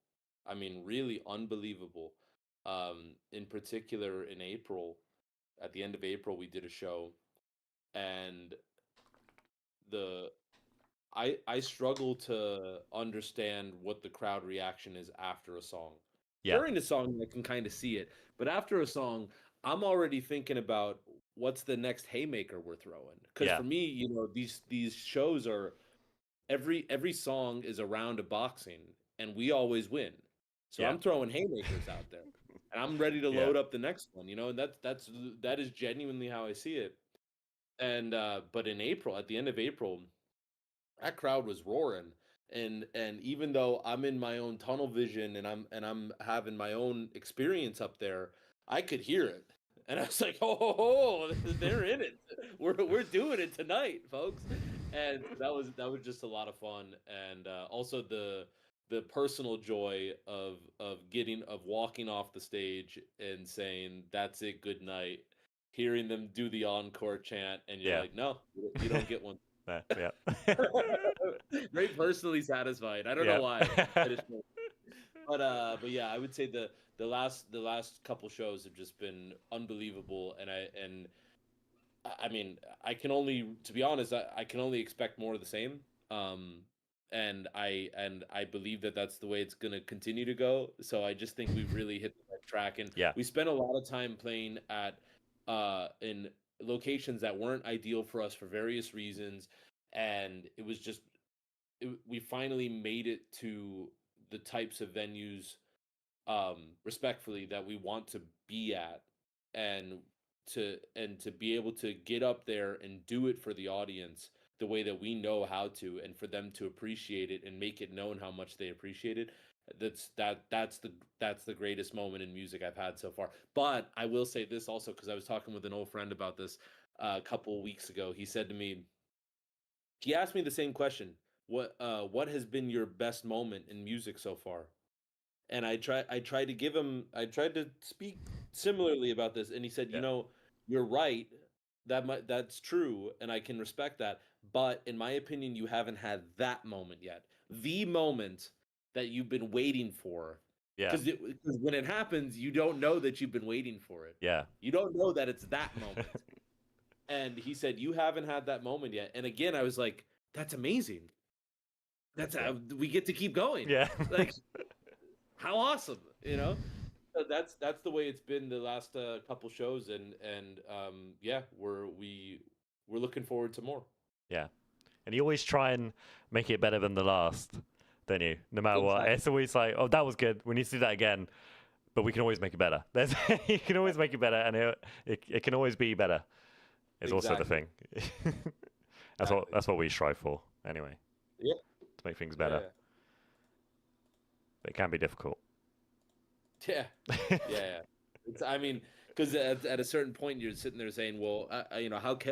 I mean, really unbelievable. In particular in April, at the end of April we did a show, and the I struggle to understand what the crowd reaction is after a song. Yeah, During the song, I can kind of see it, but after a song, I'm already thinking about what's the next haymaker we're throwing. Because yeah, for me, these shows are every song is a round of boxing, and we always win. So yeah, I'm throwing haymakers out there, and I'm ready to yeah, load up the next one. And that is genuinely how I see it. And but in April, at the end of April, that crowd was roaring, and even though I'm in my own tunnel vision and I'm having my own experience up there, I could hear it. And I was like, oh, they're in it. We're doing it tonight, folks. And so that was just a lot of fun. And also the personal joy of walking off the stage and saying that's it, good night, hearing them do the encore chant, and you're yeah. like, no, you don't get one. Yeah. Very personally satisfied. I don't know Yeah. why. I just know. But yeah, I would say the last couple shows have just been unbelievable, and I mean, I can only, to be honest, I can only expect more of the same. Um, and I believe that that's the way it's gonna continue to go. So I just think we've really hit the right track, and Yeah. we spent a lot of time playing at in locations that weren't ideal for us for various reasons, and it was just we finally made it to the types of venues, respectfully, that we want to be at, and to be able to get up there and do it for the audience the way that we know how to, and for them to appreciate it and make it known how much they appreciate it. That's the greatest moment in music I've had so far. But I will say this also, because I was talking with an old friend about this a couple weeks ago. He asked me the same question. What has been your best moment in music so far? And I tried to speak similarly about this, and he said, Yeah. you're right. That's true, and I can respect that. But in my opinion, you haven't had that moment yet. The moment that you've been waiting for. Yeah. Because when it happens, you don't know that you've been waiting for it. Yeah. You don't know that it's that moment. And he said, you haven't had that moment yet. And again, I was like, that's amazing. That's Yeah. how we get to keep going. Yeah. Like, how awesome, So that's the way it's been the last couple shows, and yeah, we're looking forward to more. Yeah. And you always try and make it better than the last, don't you? No matter what. Exactly. It's always like, oh, that was good. We need to do that again. But we can always make it better. There's, you can always make it better, and it can always be better. Is also the Exactly. thing. Exactly. That's what we strive for anyway, Yeah. to make things better. Yeah. But it can be difficult. Yeah. Yeah. Yeah. I mean, because at a certain point you're sitting there saying, well,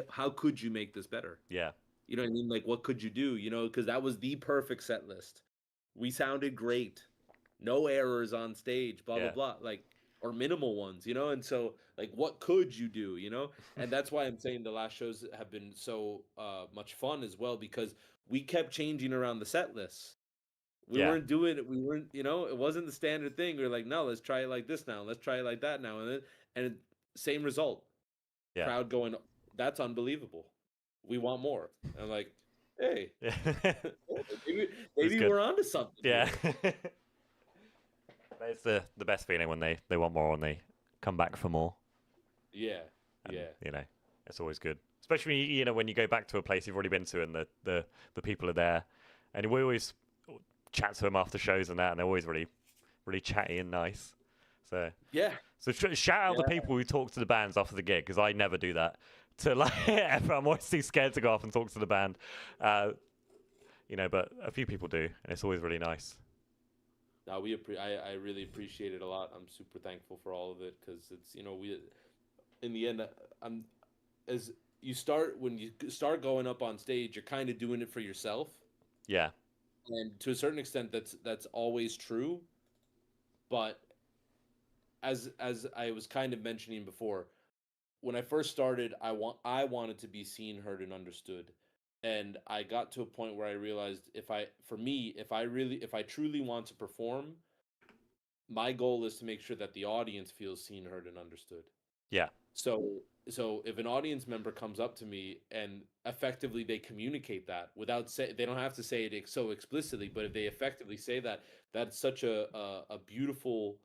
how could you make this better? Yeah. You know what I mean? Like, what could you do? Because that was the perfect set list. We sounded great. No errors on stage, blah, blah, Yeah. blah. Like, or minimal ones, And so, like, what could you do? And that's why I'm saying the last shows have been so much fun as well, because we kept changing around the set lists. Yeah. We weren't, it wasn't the standard thing. We are like, no, let's try it like this now. Let's try it like that now. And same result. Yeah. Crowd going, that's unbelievable. We want more. And I'm like, hey, Yeah. maybe, It's maybe good. we're onto something Yeah. here. It's the best feeling when they want more and they come back for more. Yeah, And yeah, it's always good. Especially when you know when you go back to a place you've already been to and the people are there and we always chat to them after shows and that, and they're always really chatty and nice. So Yeah, shout out the yeah. people who talk to the bands after the gig, because I never do that. To like, I'm always too scared to go up and talk to the band. Uh, but a few people do, and it's always really nice. No, I really appreciate it a lot. I'm super thankful for all of it because it's we in the end I'm as you start when you start going up on stage, you're kind of doing it for yourself, Yeah, and to a certain extent, that's always true. But as I was kind of mentioning before, when I first started, I wanted to be seen, heard, and understood. And I got to a point where I realized if I truly want to perform, my goal is to make sure that the audience feels seen, heard, and understood. yeah, So so if an audience member comes up to me and effectively they communicate that without say they don't have to say it so explicitly, but if they effectively say that, that's such a beautiful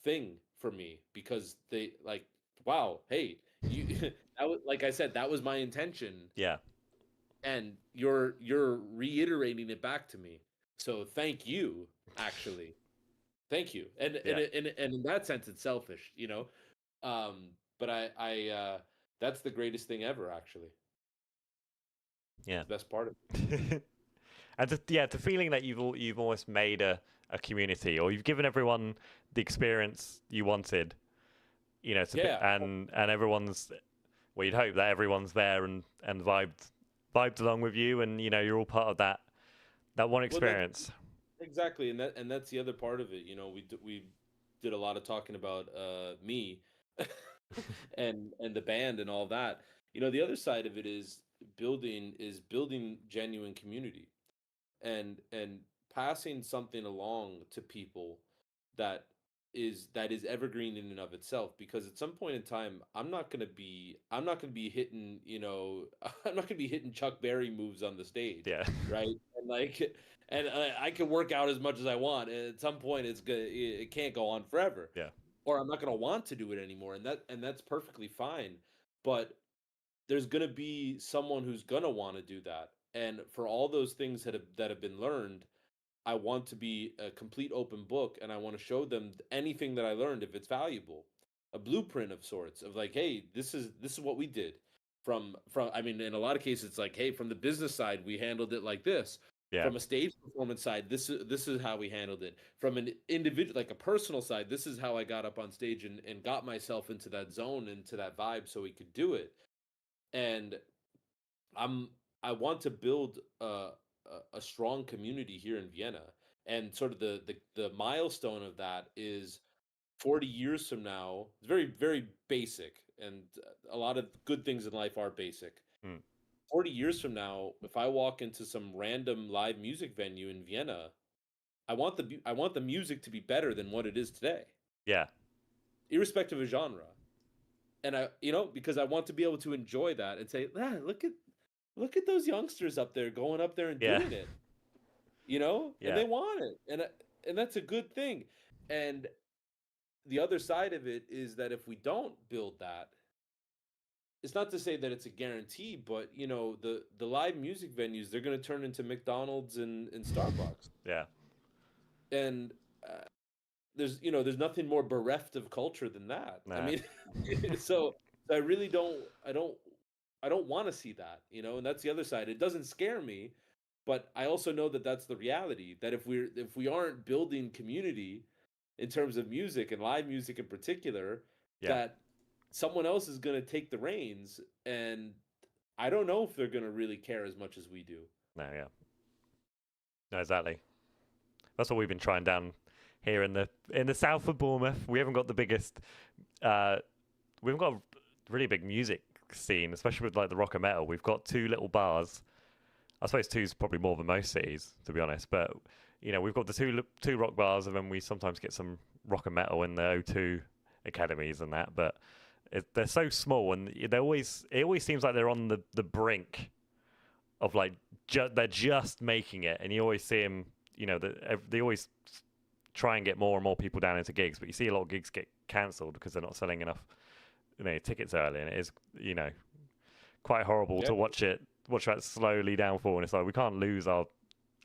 thing for me because they like, wow, hey, you that was like I said, that was my intention, yeah, and you're reiterating it back to me. So thank you, actually. Thank you. yeah, And in that sense it's selfish, but I that's the greatest thing ever, actually. yeah. It's the best part of it. And the feeling that you've almost made a community, or you've given everyone the experience you wanted. Yeah. And everyone's. Well, you'd hope that everyone's there and vibed along with you, and you're all part of that one Well, that experience. exactly, and that's the other part of it. We did a lot of talking about me and the band and all that. The other side of it is building genuine community and passing something along to people that that is evergreen in and of itself, because at some point in time I'm not going to be hitting I'm not going to be hitting Chuck Berry moves on the stage, Yeah, right? And like and I can work out as much as I want, and at some point it can't go on forever, yeah, or I'm not going to want to do it anymore, and that's perfectly fine. But there's going to be someone who's going to want to do that, and for all those things that have been learned, I want to be a complete open book, and I want to show them anything that I learned if it's valuable. A blueprint of sorts of like, hey, this is what we did. From I mean, in a lot of cases it's like, hey, from the business side we handled it like this. yeah, From a stage performance side, this is how we handled it. From an individual, like a personal side, this is how I got up on stage and got myself into that zone, into that vibe, so we could do it. And I'm I want to build a strong community here in Vienna, and sort of the milestone of that is 40 years from now. It's very very basic, and a lot of good things in life are basic. mm, 40 years from now, if I walk into some random live music venue in Vienna, I want the music to be better than what it is today, yeah, irrespective of genre. And because I want to be able to enjoy that and say, look at those youngsters up there going up there and yeah, doing it, and yeah, they want it, and that's a good thing. And the other side of it is that if we don't build that, it's not to say that it's a guarantee, but the live music venues, they're going to turn into McDonald's and Starbucks, yeah, and uh, there's nothing more bereft of culture than that. I nah, mean, so I really don't want to see that, and that's the other side. It doesn't scare me, but I also know that that's the reality. That if we aren't building community in terms of music and live music in particular, yeah, that someone else is going to take the reins, and I don't know if they're going to really care as much as we do. no, yeah, no, exactly. That's what we've been trying down here in the south of Bournemouth. We haven't got the biggest. Uh, we haven't got a really big music scene, especially with like the rock and metal. We've got two little bars. I suppose two's probably more than most cities, to be honest. But we've got the two rock bars, and then we sometimes get some rock and metal in the O2 academies and that. But they're so small, and it always seems like they're on the brink of like they're just making it, and you always see them. They always try and get more and more people down into gigs, but you see a lot of gigs get cancelled because they're not selling enough tickets early, and it is quite horrible Yeah, to watch that slowly downfall. And it's like we can't lose our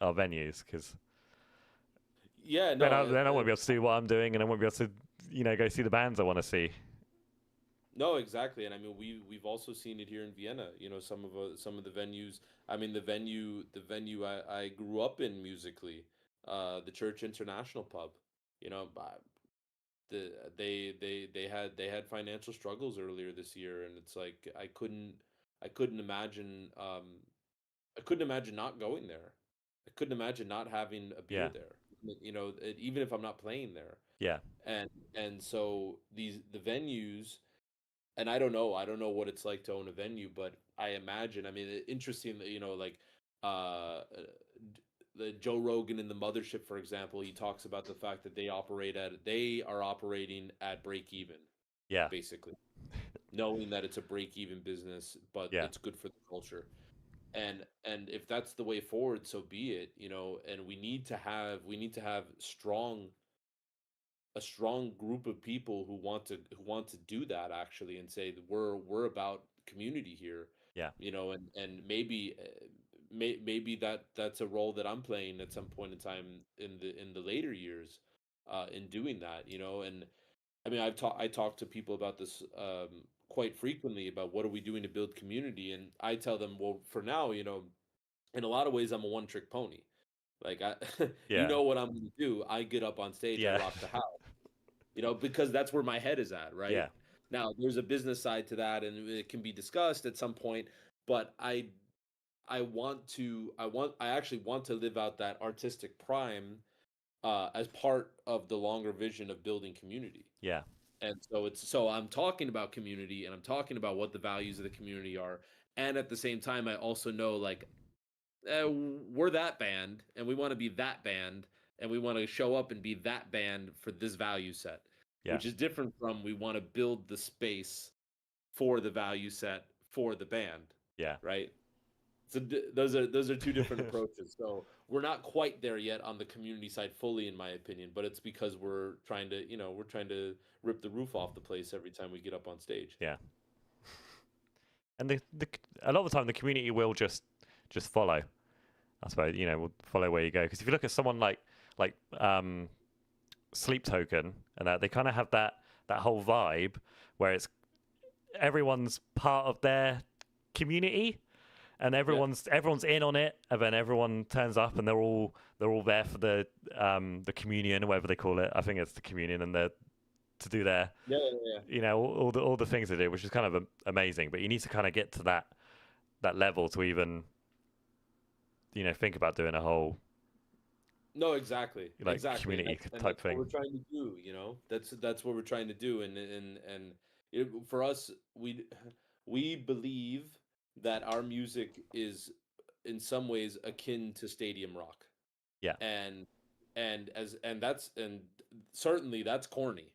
our venues, because Yeah, then no, I won't be able to do what I'm doing, and I won't be able to go see the bands I want to see. no, exactly. And I mean, we've also seen it here in Vienna. You know, some of the venues. I mean, the venue I grew up in musically, the Church International Pub. You know, they had financial struggles earlier this year, and it's like I couldn't imagine I couldn't imagine not going there. I couldn't imagine not having a beer Yeah, there. You know, even if I'm not playing there. yeah, And so the venues, and I don't know what it's like to own a venue, but I imagine, I mean, interesting that, you know, like the Joe Rogan in the Mothership, for example, he talks about the fact that they are operating at break even, yeah, basically, knowing that it's a break even business, but yeah, it's good for the culture. And if that's the way forward, so be it, you know. And we need to have a strong group of people who want to do that, actually, and say that we're about community here, yeah, you know. And maybe maybe that's a role that I'm playing at some point in time in the later years, in doing that, you know. And I mean, I talk to people about this quite frequently, about what are we doing to build community, and I tell them, well, for now, you know, in a lot of ways, I'm a one trick pony. Like, I you yeah, know what I'm going to do, I get up on stage, I yeah, rock the house, you know, because that's where my head is at, right? yeah, Now, there's a business side to that, and it can be discussed at some point, but I actually want to live out that artistic prime, as part of the longer vision of building community. yeah, And so I'm talking about community, and I'm talking about what the values of the community are, and at the same time, I also know, like, we're that band, and we want to be that band, and we want to show up and be that band for this value set, yeah, which is different from we want to build the space for the value set for the band, yeah. right? So those are two different approaches. So we're not quite there yet on the community side fully, in my opinion, but it's because we're trying to rip the roof off the place every time we get up on stage. Yeah. And a lot of the time the community will just follow. I suppose will follow where you go. Because if you look at someone like Sleep Token and that, they kind of have that whole vibe where it's everyone's part of their community and Yeah. everyone's in on it, and then everyone turns up and they're all there for the communion or whatever they call it. I think it's the communion, and they're to do their Yeah, yeah, yeah. all the things they do, which is kind of amazing. But you need to kind of get to that level to even think about doing a whole No, exactly, like exactly, community and type that's what thing. we're trying to do. You know, that's what we're trying to do, and for us, we believe that our music is in some ways akin to stadium rock, Yeah, and and certainly that's corny.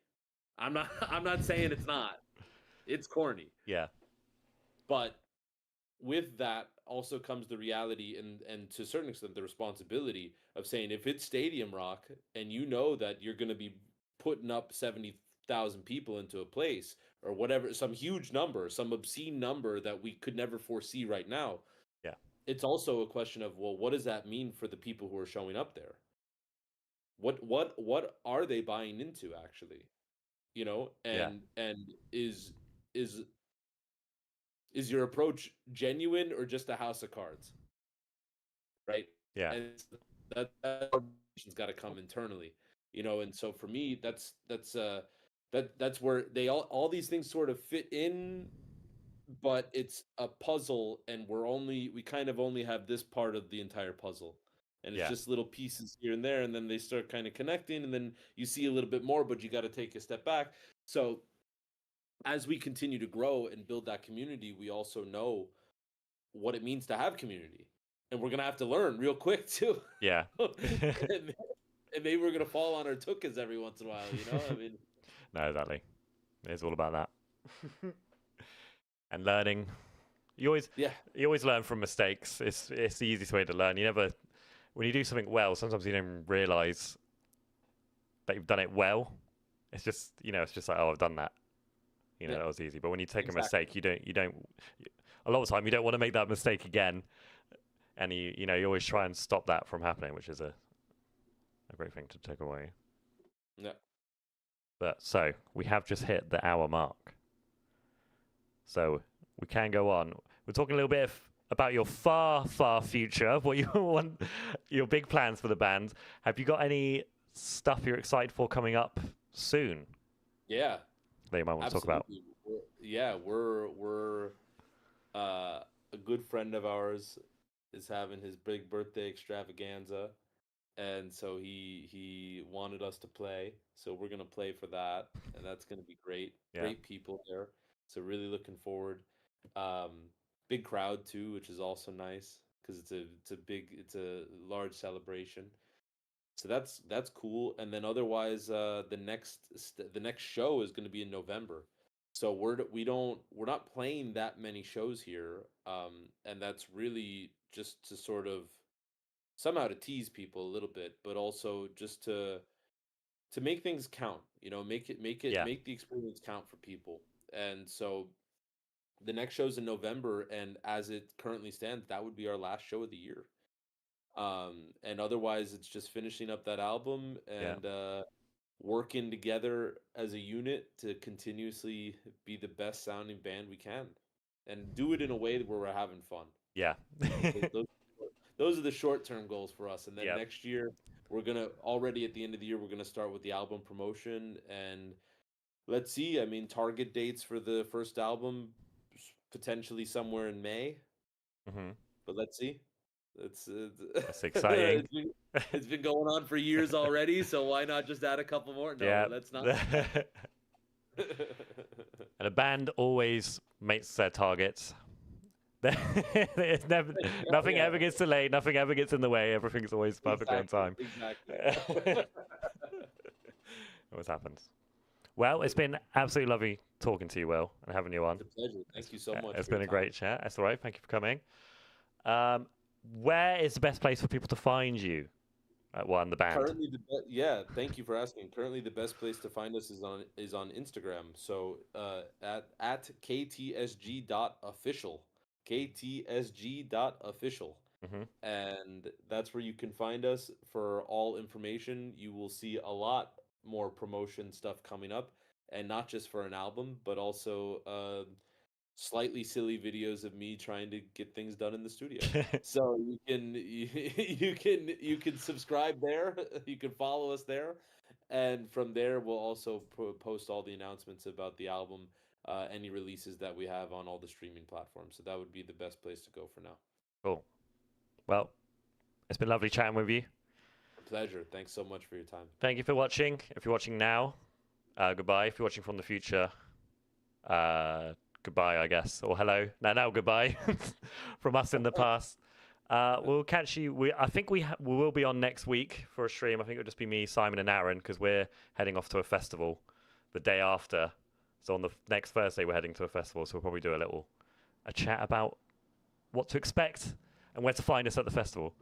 I'm not I'm not saying it's not. It's corny, yeah, but with that also comes the reality, and to a certain extent the responsibility of saying, if it's stadium rock and you know that you're going to be putting up 70,000 people into a place, or whatever, some huge number, some obscene number that we could never foresee right now, yeah, it's also a question of, well, what does that mean for the people who are showing up there? What are they buying into, actually, you know? yeah, And is is your approach genuine, or just a house of cards, right? yeah, And that conversation's got to come internally, you know. And so for me, that's where they all these things sort of fit in, but it's a puzzle, and we kind of only have this part of the entire puzzle, and it's yeah, just little pieces here and there, and then they start kind of connecting, and then you see a little bit more, but you got to take a step back. So as we continue to grow and build that community, we also know what it means to have community. And we're gonna have to learn real quick too. yeah. and, and maybe we're gonna fall on our tuchus every once in a while, you know? I mean, No, exactly. It's all about that. And learning. You always yeah, you always learn from mistakes. It's the easiest way to learn. You never when you do something well, sometimes you don't realize that you've done it well. It's just it's just like, oh, I've done that. yeah, That was easy. But when you take a exactly. mistake, you don't a lot of the time you don't want to make that mistake again, and you always try and stop that from happening, which is a great thing to take away. Yeah. But so we have just hit the hour mark, so we can go on. We're talking a little bit about your far, far future, what you want, your big plans for the band. Have you got any stuff you're excited for coming up soon Yeah, that you might want to talk about? absolutely. We're a good friend of ours is having his big birthday extravaganza, and so he wanted us to play, so we're gonna play for that, and that's gonna be great. Yeah, Great people there, so really looking forward. Um, Big crowd too, which is also nice because it's a large celebration. So that's cool. And then otherwise, the next show is going to be in November. So we're not playing that many shows here, and that's really just to sort of somehow to tease people a little bit, but also just to make things count. yeah, Make the experience count for people. And so the next show's in November, and as it currently stands, that would be our last show of the year. And otherwise, it's just finishing up that album yeah, and working together as a unit to continuously be the best sounding band we can, and do it in a way where we're having fun. yeah, Those are the short term goals for us. And then yeah. next year, we're gonna already at the end of the year, we're gonna start with the album promotion, and let's see. I mean, target dates for the first album potentially somewhere in May, Hmm. but let's see. It's That's exciting. it's been going on for years already, so why not just add a couple more? No, Yeah. let's not. And a band always makes their targets. It's never, Yeah, nothing yeah, ever gets delayed. Nothing ever gets in the way. Everything's always perfectly on exactly, time. exactly. Always happens. Well, it's been absolutely lovely talking to you, Will, and having you on. It's a pleasure. Thank you so much It's for your been a time. great chat. That's all right. Thank you for coming. Um, where is the best place for people to find you? The band. Yeah, thank you for asking. Currently, the best place to find us is on Instagram. So at ktsg.official, ktsg.official. Hmm. And that's where you can find us for all information. You will see a lot more promotion stuff coming up, and not just for an album, but also slightly silly videos of me trying to get things done in the studio. So you can subscribe there. You can follow us there, and from there we'll also post all the announcements about the album, any releases that we have on all the streaming platforms. So that would be the best place to go for now. Cool. Well, it's been lovely chatting with you. A pleasure. Thanks so much for your time. Thank you for watching. If you're watching now, goodbye. If you're watching from the future, goodbye, I guess. Or hello. Now goodbye from us in the past. We'll catch you. I think we will be on next week for a stream. I think it'll just be me, Simon, and Aaron because we're heading off to a festival the day after. So on the next Thursday, we're heading to a festival. So we'll probably do a chat about what to expect and where to find us at the festival.